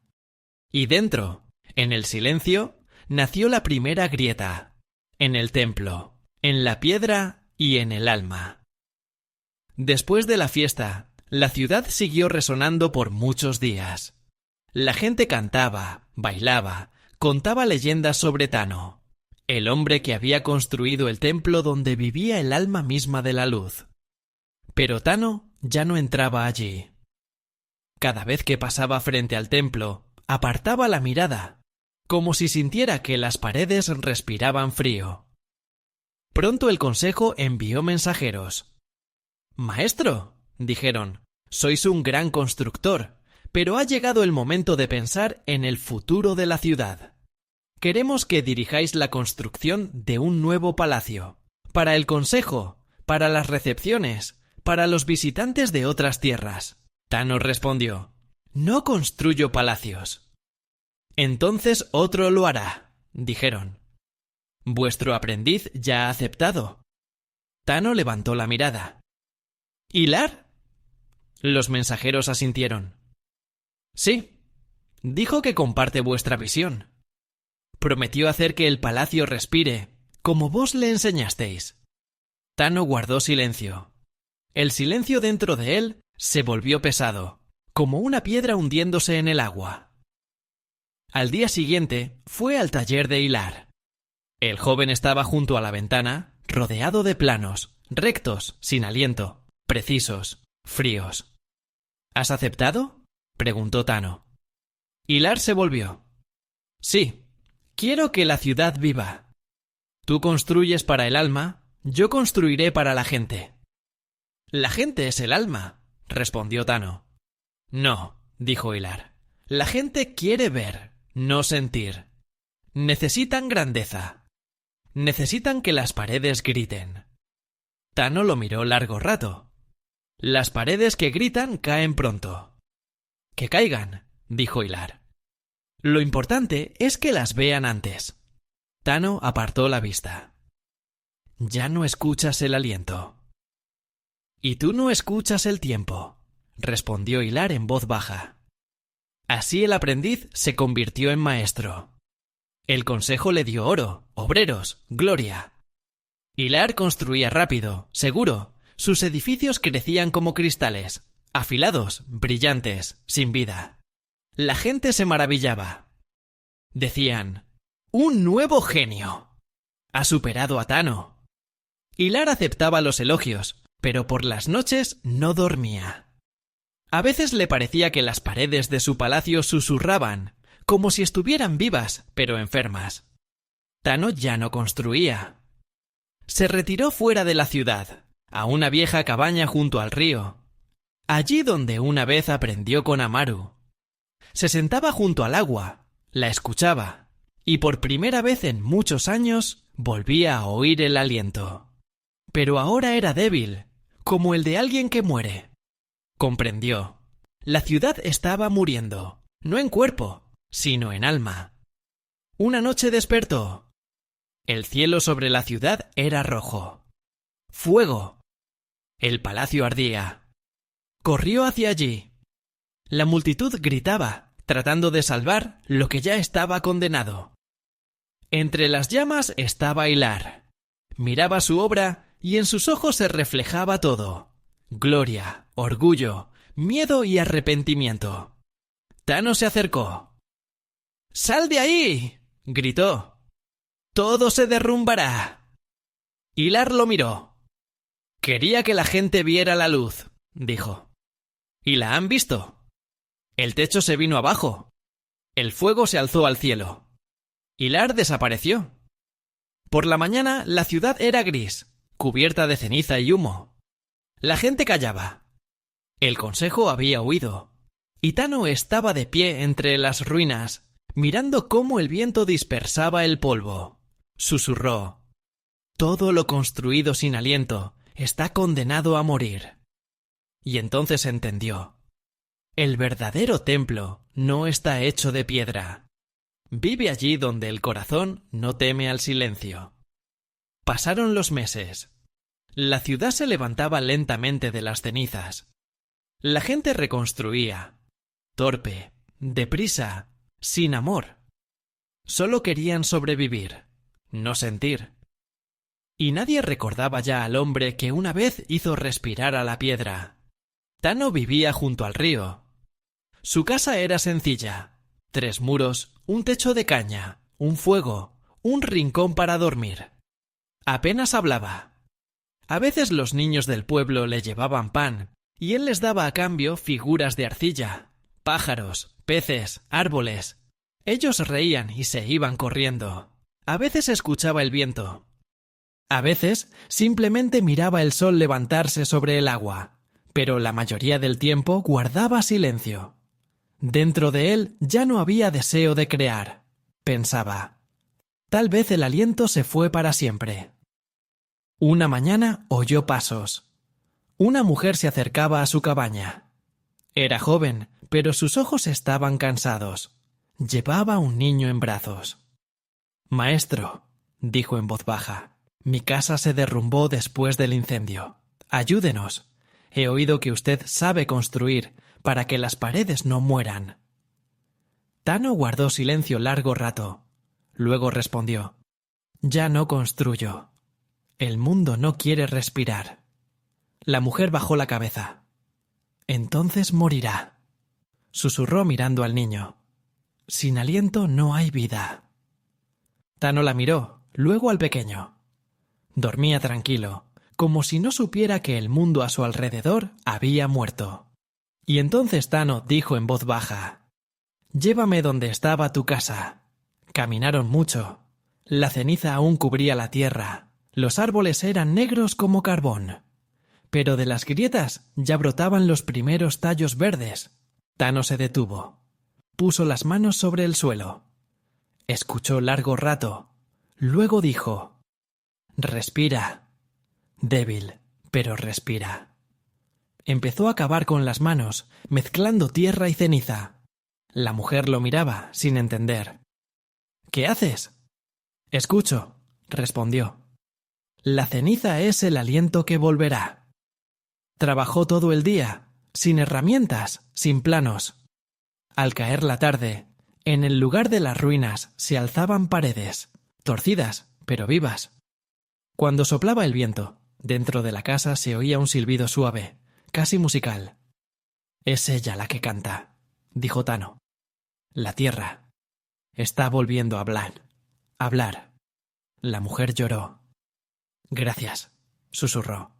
Y dentro, en el silencio, nació la primera grieta. En el templo, en la piedra y en el alma. Después de la fiesta, la ciudad siguió resonando por muchos días. La gente cantaba, bailaba, contaba leyendas sobre Tano, el hombre que había construido el templo donde vivía el alma misma de la luz. Pero Tano ya no entraba allí. Cada vez que pasaba frente al templo, apartaba la mirada, como si sintiera que las paredes respiraban frío. Pronto el consejo envió mensajeros. «Maestro», dijeron, «sois un gran constructor, pero ha llegado el momento de pensar en el futuro de la ciudad. Queremos que dirijáis la construcción de un nuevo palacio, para el consejo, para las recepciones, para los visitantes de otras tierras». Tano respondió: «No construyo palacios». «Entonces otro lo hará», dijeron. «Vuestro aprendiz ya ha aceptado». Tano levantó la mirada. «¿Hilar?». Los mensajeros asintieron. «Sí. Dijo que comparte vuestra visión. Prometió hacer que el palacio respire, como vos le enseñasteis». Tano guardó silencio. El silencio dentro de él se volvió pesado, como una piedra hundiéndose en el agua. Al día siguiente fue al taller de Hilar. El joven estaba junto a la ventana, rodeado de planos, rectos, sin aliento, precisos, fríos. «¿Has aceptado?», preguntó Tano. Hilar se volvió. «Sí, quiero que la ciudad viva. Tú construyes para el alma, yo construiré para la gente». «La gente es el alma», respondió Tano. «No», dijo Hilar. «La gente quiere ver, no sentir. Necesitan grandeza. Necesitan que las paredes griten». Tano lo miró largo rato. «Las paredes que gritan caen pronto». «Que caigan», dijo Hilar. «Lo importante es que las vean antes». Tano apartó la vista. «Ya no escuchas el aliento». «Y tú no escuchas el tiempo», respondió Hilar en voz baja. Así el aprendiz se convirtió en maestro. El consejo le dio oro, obreros, gloria. Hilar construía rápido, seguro. Sus edificios crecían como cristales, afilados, brillantes, sin vida. La gente se maravillaba. Decían: ¡un nuevo genio! Ha superado a Tano. Hilar aceptaba los elogios, pero por las noches no dormía. A veces le parecía que las paredes de su palacio susurraban, como si estuvieran vivas, pero enfermas. Tano ya no construía. Se retiró fuera de la ciudad, a una vieja cabaña junto al río, allí donde una vez aprendió con Amaru. Se sentaba junto al agua, la escuchaba, y por primera vez en muchos años volvía a oír el aliento. Pero ahora era débil, como el de alguien que muere. Comprendió. La ciudad estaba muriendo, no en cuerpo, sino en alma. Una noche despertó. El cielo sobre la ciudad era rojo. ¡Fuego! El palacio ardía. Corrió hacia allí. La multitud gritaba, tratando de salvar lo que ya estaba condenado. Entre las llamas estaba Hilar. Miraba su obra y en sus ojos se reflejaba todo: gloria, orgullo, miedo y arrepentimiento. Tano se acercó. ¡Sal de ahí!, gritó. ¡Todo se derrumbará! Hilar lo miró. Quería que la gente viera la luz, dijo. ¿Y la han visto? El techo se vino abajo. El fuego se alzó al cielo. Hilar desapareció. Por la mañana la ciudad era gris, cubierta de ceniza y humo. La gente callaba. El consejo había huido. Y Tano estaba de pie entre las ruinas, mirando cómo el viento dispersaba el polvo. Susurró: todo lo construido sin aliento está condenado a morir. Y entonces entendió. El verdadero templo no está hecho de piedra. Vive allí donde el corazón no teme al silencio. Pasaron los meses. La ciudad se levantaba lentamente de las cenizas. La gente reconstruía. Torpe, deprisa, sin amor. Solo querían sobrevivir, no sentir. Y nadie recordaba ya al hombre que una vez hizo respirar a la piedra. Tano vivía junto al río. Su casa era sencilla: 3 muros, un techo de caña, un fuego, un rincón para dormir. Apenas hablaba. A veces los niños del pueblo le llevaban pan, y él les daba a cambio figuras de arcilla, pájaros, peces, árboles. Ellos reían y se iban corriendo. A veces escuchaba el viento. A veces simplemente miraba el sol levantarse sobre el agua, pero la mayoría del tiempo guardaba silencio. Dentro de él ya no había deseo de crear, pensaba. Tal vez el aliento se fue para siempre. Una mañana oyó pasos. Una mujer se acercaba a su cabaña. Era joven, pero sus ojos estaban cansados. Llevaba un niño en brazos. «Maestro», dijo en voz baja, «mi casa se derrumbó después del incendio. Ayúdenos. He oído que usted sabe construir para que las paredes no mueran». Tano guardó silencio largo rato. Luego respondió: «Ya no construyo. El mundo no quiere respirar». La mujer bajó la cabeza. «Entonces morirá», susurró mirando al niño. «Sin aliento no hay vida». Tano la miró, luego al pequeño. Dormía tranquilo, como si no supiera que el mundo a su alrededor había muerto. Y entonces Tano dijo en voz baja: «Llévame donde estaba tu casa». Caminaron mucho. La ceniza aún cubría la tierra. Los árboles eran negros como carbón. Pero de las grietas ya brotaban los primeros tallos verdes. Tano se detuvo. Puso las manos sobre el suelo. Escuchó largo rato. Luego dijo: «Respira». Débil, pero respira. Empezó a cavar con las manos, mezclando tierra y ceniza. La mujer lo miraba, sin entender. «¿Qué haces?» «Escucho», respondió. «La ceniza es el aliento que volverá». Trabajó todo el día, sin herramientas, sin planos. Al caer la tarde, En el lugar de las ruinas se alzaban paredes, torcidas, pero vivas. Cuando soplaba el viento, dentro de la casa se oía un silbido suave, casi musical. «Es ella la que canta», dijo Tano. «La tierra. Está volviendo a hablar. Hablar». La mujer lloró. «Gracias», susurró.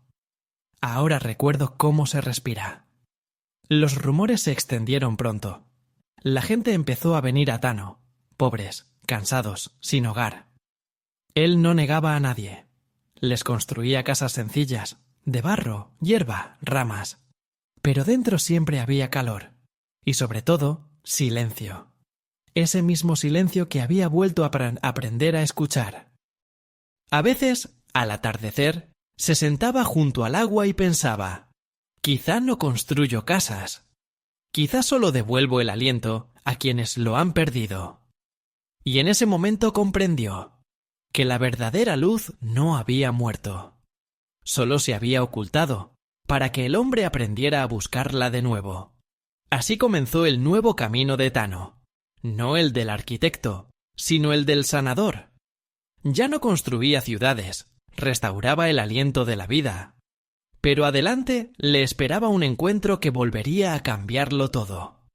«Ahora recuerdo cómo se respira». Los rumores se extendieron pronto. La gente empezó a venir a Tano, pobres, cansados, sin hogar. Él no negaba a nadie. Les construía casas sencillas, de barro, hierba, ramas. Pero dentro siempre había calor. Y sobre todo, silencio. Ese mismo silencio que había vuelto a aprender a escuchar. A veces, al atardecer, se sentaba junto al agua y pensaba: quizá no construyo casas. Quizá solo devuelvo el aliento a quienes lo han perdido. Y en ese momento comprendió que la verdadera luz no había muerto. Solo se había ocultado para que el hombre aprendiera a buscarla de nuevo. Así comenzó el nuevo camino de Tano, no el del arquitecto, sino el del sanador. Ya no construía ciudades, restauraba el aliento de la vida. Pero adelante le esperaba un encuentro que volvería a cambiarlo todo.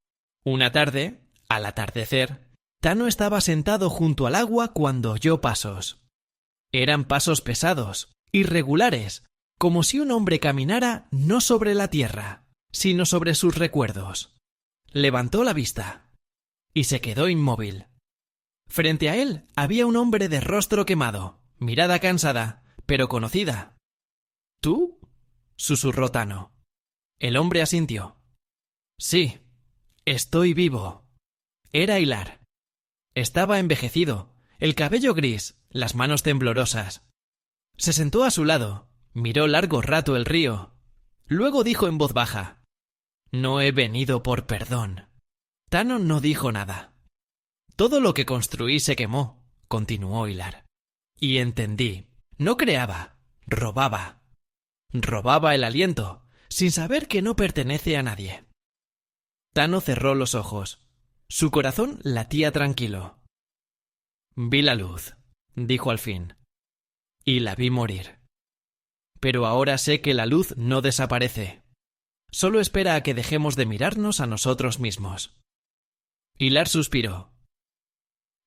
Una tarde, al atardecer, Tano estaba sentado junto al agua cuando oyó pasos. Eran pasos pesados, irregulares, como si un hombre caminara no sobre la tierra, sino sobre sus recuerdos. Levantó la vista y se quedó inmóvil. Frente a él había un hombre de rostro quemado, mirada cansada, pero conocida. «¿Tú?», susurró Tano. El hombre asintió. «Sí, estoy vivo». Era Hilar. Estaba envejecido, el cabello gris, las manos temblorosas. Se sentó a su lado, miró largo rato el río. Luego dijo en voz baja: «No he venido por perdón». Tano no dijo nada. «Todo lo que construí se quemó», continuó Hilar. «Y entendí. No creaba, robaba. Robaba el aliento, sin saber que no pertenece a nadie». Tano cerró los ojos. Su corazón latía tranquilo. «Vi la luz», dijo al fin, «y la vi morir. Pero ahora sé que la luz no desaparece. Solo espera a que dejemos de mirarnos a nosotros mismos». Hilar suspiró.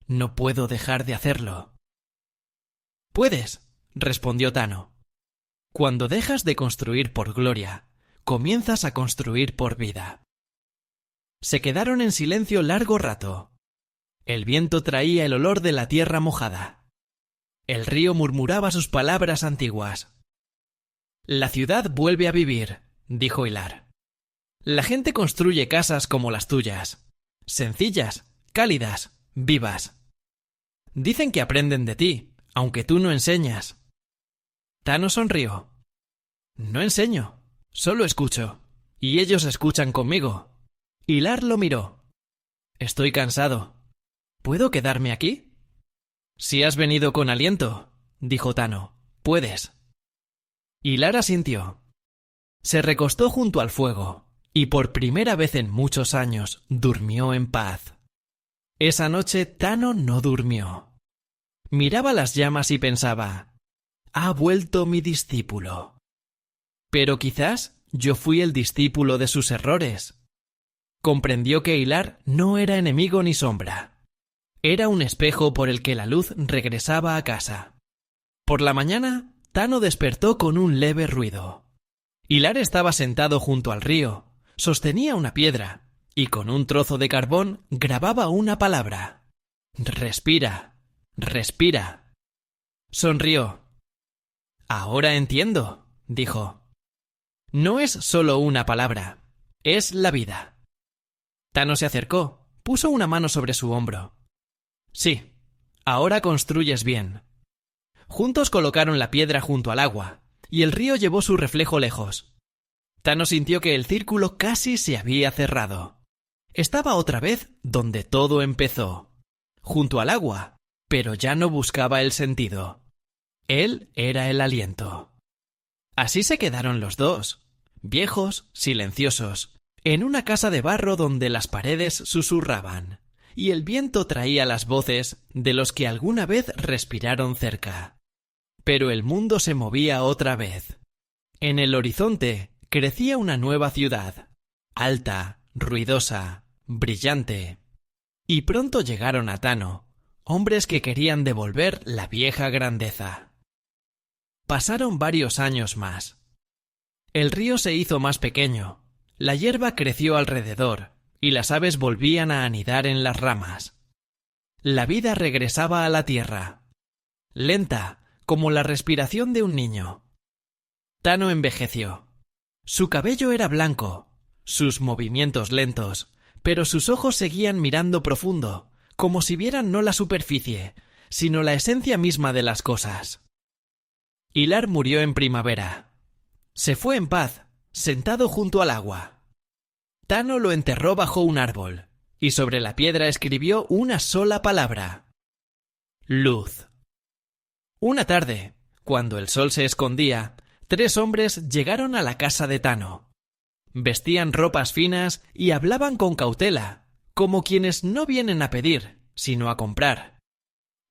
«No puedo dejar de hacerlo». «Puedes», respondió Tano. «Cuando dejas de construir por gloria, comienzas a construir por vida». Se quedaron en silencio largo rato. El viento traía el olor de la tierra mojada. El río murmuraba sus palabras antiguas. «La ciudad vuelve a vivir», dijo Hilar. «La gente construye casas como las tuyas, sencillas, cálidas, vivas. Dicen que aprenden de ti, aunque tú no enseñas». Tano sonrió. «No enseño, solo escucho, y ellos escuchan conmigo». Hilar lo miró. «Estoy cansado. ¿Puedo quedarme aquí?» «Si has venido con aliento», dijo Tano, «puedes». Hilar asintió. Se recostó junto al fuego y por primera vez en muchos años durmió en paz. Esa noche Tano no durmió. Miraba las llamas y pensaba: «Ha vuelto mi discípulo». Pero quizás yo fui el discípulo de sus errores. Comprendió que Hilar no era enemigo ni sombra. Era un espejo por el que la luz regresaba a casa. Por la mañana, Tano despertó con un leve ruido. Hilar estaba sentado junto al río, sostenía una piedra y con un trozo de carbón grababa una palabra: «Respira, respira». Sonrió. «Ahora entiendo», dijo. «No es solo una palabra, es la vida». Tano se acercó, puso una mano sobre su hombro. «Sí, ahora construyes bien». Juntos colocaron la piedra junto al agua, y el río llevó su reflejo lejos. Tano sintió que el círculo casi se había cerrado. Estaba otra vez donde todo empezó, junto al agua, pero ya no buscaba el sentido. Él era el aliento. Así se quedaron los dos, viejos, silenciosos, en una casa de barro donde las paredes susurraban, y el viento traía las voces de los que alguna vez respiraron cerca. Pero el mundo se movía otra vez. En el horizonte crecía una nueva ciudad, alta, ruidosa, brillante. Y pronto llegaron a Tano, hombres que querían devolver la vieja grandeza. Pasaron varios años más. El río se hizo más pequeño, la hierba creció alrededor, y las aves volvían a anidar en las ramas. La vida regresaba a la tierra, lenta como la respiración de un niño. Tano envejeció. Su cabello era blanco, sus movimientos lentos, pero sus ojos seguían mirando profundo, como si vieran no la superficie, sino la esencia misma de las cosas. Hilar murió en primavera. Se fue en paz, sentado junto al agua. Tano lo enterró bajo un árbol, y sobre la piedra escribió una sola palabra: luz. Una tarde, cuando el sol se escondía, 3 hombres llegaron a la casa de Tano. Vestían ropas finas y hablaban con cautela, como quienes no vienen a pedir, sino a comprar.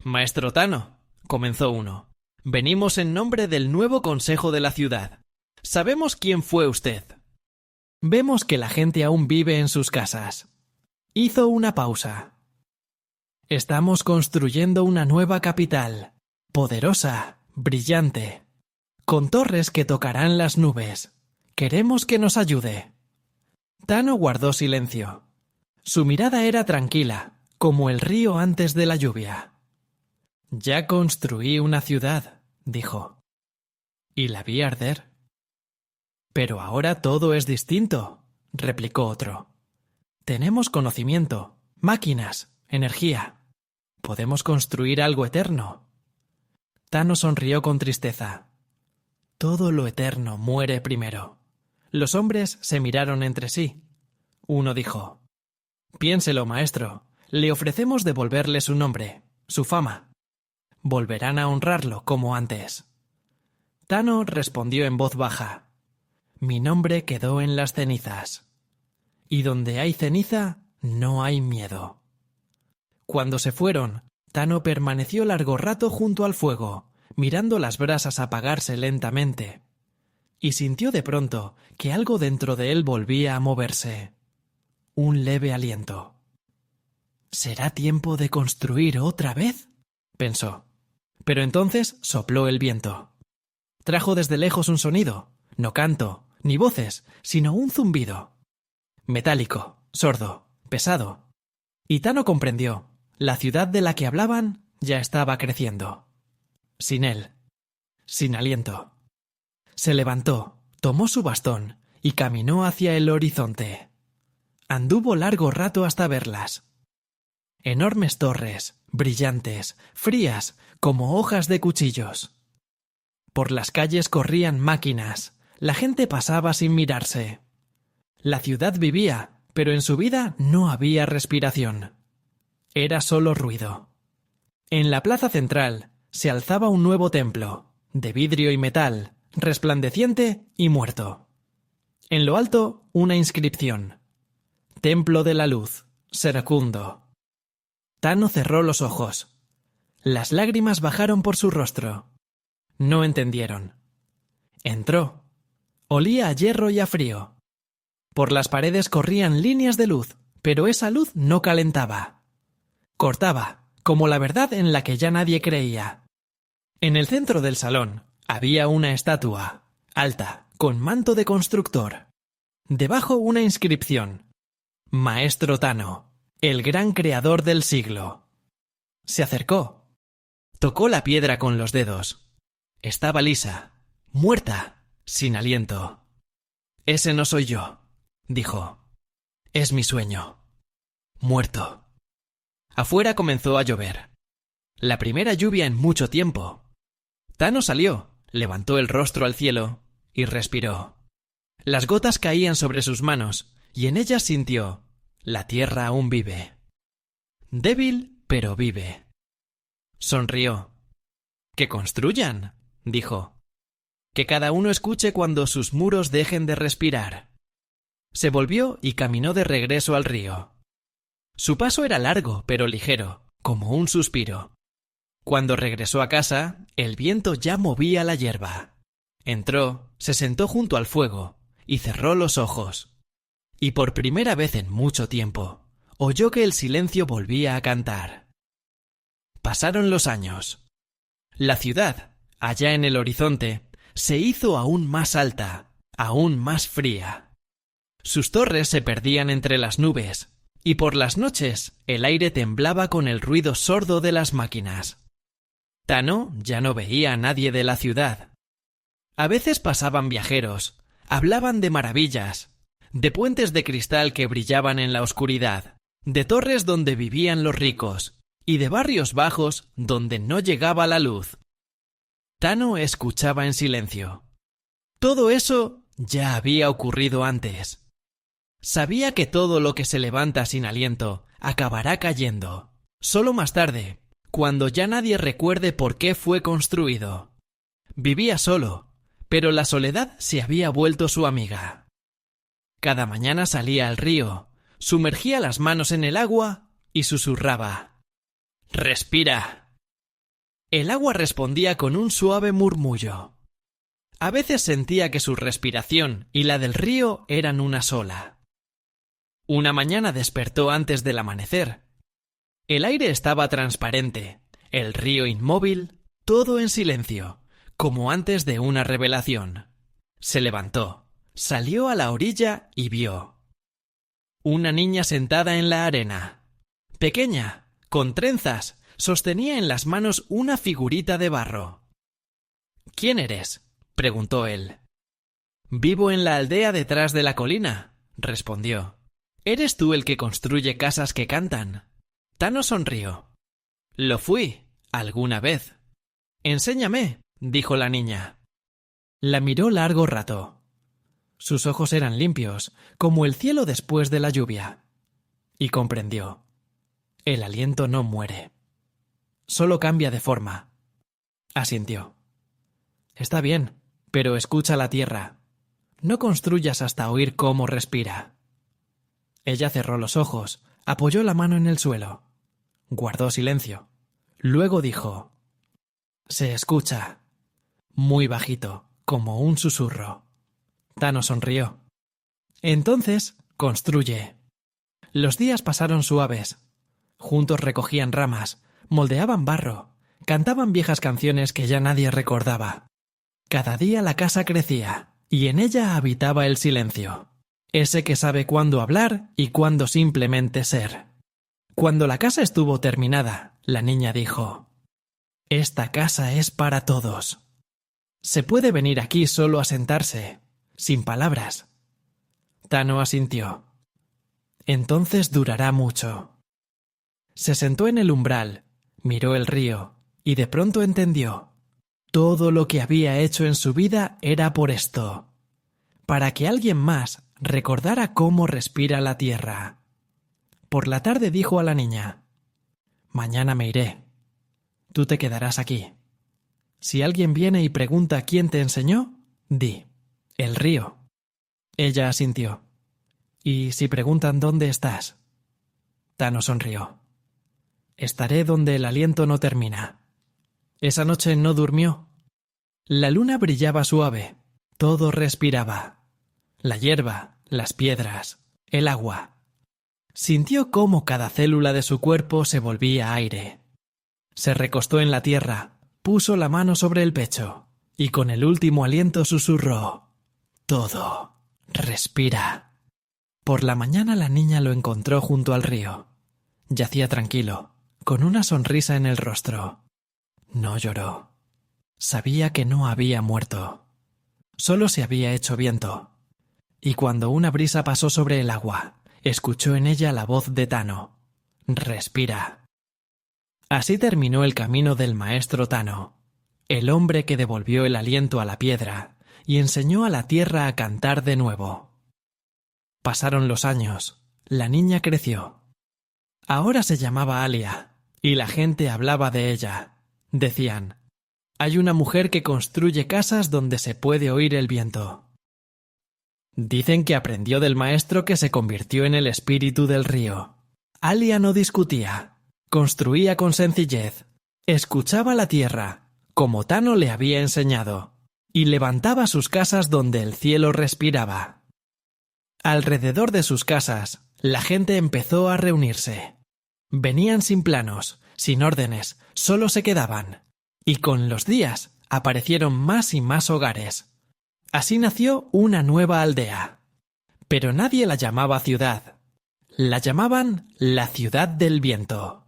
«Maestro Tano», comenzó uno, «venimos en nombre del nuevo consejo de la ciudad. Sabemos quién fue usted. Vemos que la gente aún vive en sus casas». Hizo una pausa. «Estamos construyendo una nueva capital, poderosa, brillante, con torres que tocarán las nubes. Queremos que nos ayude». Tano guardó silencio. Su mirada era tranquila, como el río antes de la lluvia. «Ya construí una ciudad», dijo, «y la vi arder». «Pero ahora todo es distinto», replicó otro. «Tenemos conocimiento, máquinas, energía. Podemos construir algo eterno». Tano sonrió con tristeza. «Todo lo eterno muere primero». Los hombres se miraron entre sí. Uno dijo: «Piénselo, maestro. Le ofrecemos devolverle su nombre, su fama. Volverán a honrarlo como antes». Tano respondió en voz baja: «Mi nombre quedó en las cenizas. Y donde hay ceniza, no hay miedo». Cuando se fueron, Tano permaneció largo rato junto al fuego, mirando las brasas apagarse lentamente. Y sintió de pronto que algo dentro de él volvía a moverse. Un leve aliento. «¿Será tiempo de construir otra vez?», pensó. Pero entonces sopló el viento. Trajo desde lejos un sonido, no canto, ni voces, sino un zumbido. Metálico, sordo, pesado. Y Tano comprendió. La ciudad de la que hablaban ya estaba creciendo. Sin él. Sin aliento. Se levantó, tomó su bastón y caminó hacia el horizonte. Anduvo largo rato hasta verlas. Enormes torres, brillantes, frías, como hojas de cuchillos. Por las calles corrían máquinas, la gente pasaba sin mirarse. La ciudad vivía, pero en su vida no había respiración. Era solo ruido. En la plaza central se alzaba un nuevo templo, de vidrio y metal, resplandeciente y muerto. En lo alto, una inscripción: Templo de la Luz, Seracundo. Tano cerró los ojos. Las lágrimas bajaron por su rostro. No entendieron. Entró. Olía a hierro y a frío. Por las paredes corrían líneas de luz, pero esa luz no calentaba. Cortaba, como la verdad en la que ya nadie creía. En el centro del salón había una estatua, alta, con manto de constructor. Debajo una inscripción: Maestro Tano, el gran creador del siglo. Se acercó. Tocó la piedra con los dedos. Estaba lisa, muerta, sin aliento. «Ese no soy yo», dijo. «Es mi sueño. Muerto». Afuera comenzó a llover. La primera lluvia en mucho tiempo. Tano salió, levantó el rostro al cielo y respiró. Las gotas caían sobre sus manos y en ellas sintió: la tierra aún vive. Débil, pero vive. Sonrió. «Que construyan», dijo. «Que cada uno escuche cuando sus muros dejen de respirar». Se volvió y caminó de regreso al río. Su paso era largo, pero ligero, como un suspiro. Cuando regresó a casa, el viento ya movía la hierba. Entró, se sentó junto al fuego y cerró los ojos. Y por primera vez en mucho tiempo, oyó que el silencio volvía a cantar. Pasaron los años. La ciudad, allá en el horizonte, se hizo aún más alta, aún más fría. Sus torres se perdían entre las nubes, y por las noches el aire temblaba con el ruido sordo de las máquinas. Tano ya no veía a nadie de la ciudad. A veces pasaban viajeros, hablaban de maravillas, de puentes de cristal que brillaban en la oscuridad, de torres donde vivían los ricos, y de barrios bajos donde no llegaba la luz. Tano escuchaba en silencio. Todo eso ya había ocurrido antes. Sabía que todo lo que se levanta sin aliento acabará cayendo, solo más tarde, cuando ya nadie recuerde por qué fue construido. Vivía solo, pero la soledad se había vuelto su amiga. Cada mañana salía al río, sumergía las manos en el agua y susurraba: «¡Respira!». El agua respondía con un suave murmullo. A veces sentía que su respiración y la del río eran una sola. Una mañana despertó antes del amanecer. El aire estaba transparente, el río inmóvil, todo en silencio, como antes de una revelación. Se levantó, salió a la orilla y vio una niña sentada en la arena. Pequeña, con trenzas, sostenía en las manos una figurita de barro. «¿Quién eres?», preguntó él. «Vivo en la aldea detrás de la colina», respondió. «¿Eres tú el que construye casas que cantan?». Tano sonrió. «Lo fui, alguna vez». «Enséñame», dijo la niña. La miró largo rato. Sus ojos eran limpios, como el cielo después de la lluvia. Y comprendió. El aliento no muere. Solo cambia de forma. Asintió. «Está bien, pero escucha la tierra. No construyas hasta oír cómo respira». Ella cerró los ojos, apoyó la mano en el suelo. Guardó silencio. Luego dijo: «Se escucha». Muy bajito, como un susurro. Tano sonrió. «Entonces, construye». Los días pasaron suaves. Juntos recogían ramas, moldeaban barro, cantaban viejas canciones que ya nadie recordaba. Cada día la casa crecía, y en ella habitaba el silencio. Ese que sabe cuándo hablar y cuándo simplemente ser. Cuando la casa estuvo terminada, la niña dijo: «Esta casa es para todos. Se puede venir aquí solo a sentarse, sin palabras». Tano asintió. «Entonces durará mucho». Se sentó en el umbral, miró el río y de pronto entendió. Todo lo que había hecho en su vida era por esto, para que alguien más recordara cómo respira la tierra. Por la tarde dijo a la niña: «Mañana me iré. Tú te quedarás aquí. Si alguien viene y pregunta quién te enseñó, di: el río». Ella asintió. «¿Y si preguntan dónde estás?». Tano sonrió. «Estaré donde el aliento no termina». Esa noche no durmió. La luna brillaba suave, todo respiraba. La hierba, las piedras, el agua. Sintió cómo cada célula de su cuerpo se volvía aire. Se recostó en la tierra, puso la mano sobre el pecho y con el último aliento susurró: «Todo respira». Por la mañana la niña lo encontró junto al río. Yacía tranquilo, con una sonrisa en el rostro. No lloró. Sabía que no había muerto. Solo se había hecho viento. Y cuando una brisa pasó sobre el agua, escuchó en ella la voz de Tano: «Respira». Así terminó el camino del maestro Tano, el hombre que devolvió el aliento a la piedra y enseñó a la tierra a cantar de nuevo. Pasaron los años, la niña creció. Ahora se llamaba Alia, y la gente hablaba de ella. Decían: «Hay una mujer que construye casas donde se puede oír el viento». Dicen que aprendió del maestro que se convirtió en el espíritu del río. Alia no discutía, construía con sencillez, escuchaba la tierra, como Tano le había enseñado, y levantaba sus casas donde el cielo respiraba. Alrededor de sus casas, la gente empezó a reunirse. Venían sin planos, sin órdenes, solo se quedaban. Y con los días aparecieron más y más hogares. Así nació una nueva aldea. Pero nadie la llamaba ciudad. La llamaban la ciudad del viento.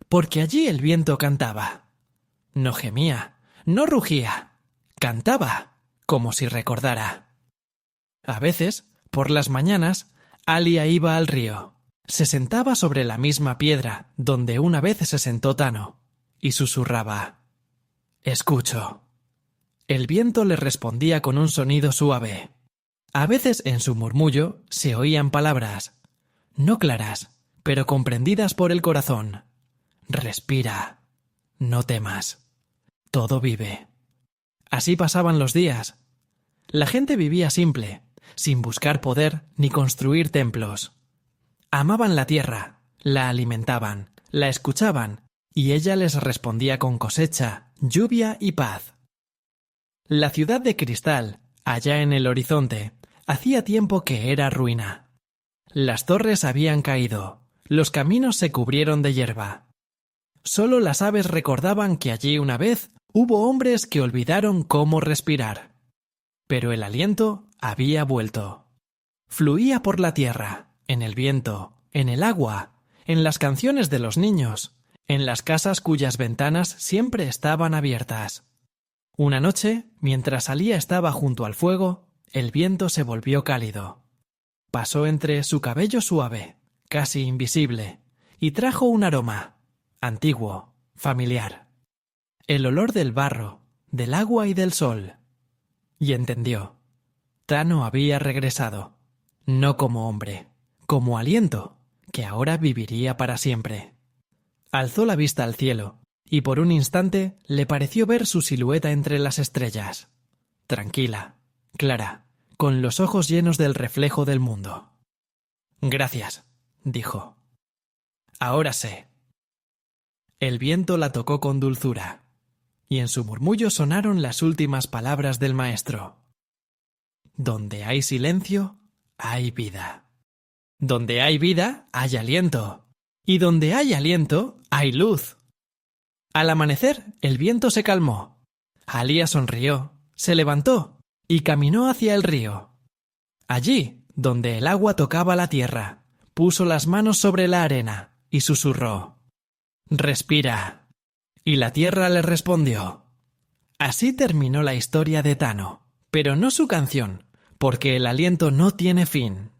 Porque allí el viento cantaba. No gemía, no rugía. Cantaba, como si recordara. A veces, por las mañanas, Alia iba al río. Se sentaba sobre la misma piedra donde una vez se sentó Tano, y susurraba: «Escucho». El viento le respondía con un sonido suave. A veces en su murmullo se oían palabras, no claras, pero comprendidas por el corazón. «Respira, no temas, todo vive». Así pasaban los días. La gente vivía simple, sin buscar poder ni construir templos. Amaban la tierra, la alimentaban, la escuchaban, y ella les respondía con cosecha, lluvia y paz. La ciudad de cristal, allá en el horizonte, hacía tiempo que era ruina. Las torres habían caído, los caminos se cubrieron de hierba. Solo las aves recordaban que allí una vez hubo hombres que olvidaron cómo respirar. Pero el aliento había vuelto. Fluía por la tierra, en el viento, en el agua, en las canciones de los niños, en las casas cuyas ventanas siempre estaban abiertas. Una noche, mientras Alia estaba junto al fuego, el viento se volvió cálido. Pasó entre su cabello suave, casi invisible, y trajo un aroma, antiguo, familiar. El olor del barro, del agua y del sol. Y entendió. Tano había regresado, no como hombre, como aliento, que ahora viviría para siempre. Alzó la vista al cielo, y por un instante le pareció ver su silueta entre las estrellas. Tranquila, clara, con los ojos llenos del reflejo del mundo. «Gracias», dijo. «Ahora sé». El viento la tocó con dulzura, y en su murmullo sonaron las últimas palabras del maestro. «Donde hay silencio, hay vida. Donde hay vida, hay aliento. Y donde hay aliento, hay luz». Al amanecer, el viento se calmó. Alia sonrió, se levantó y caminó hacia el río. Allí, donde el agua tocaba la tierra, puso las manos sobre la arena y susurró: «Respira». Y la tierra le respondió. Así terminó la historia de Tano, pero no su canción, porque el aliento no tiene fin.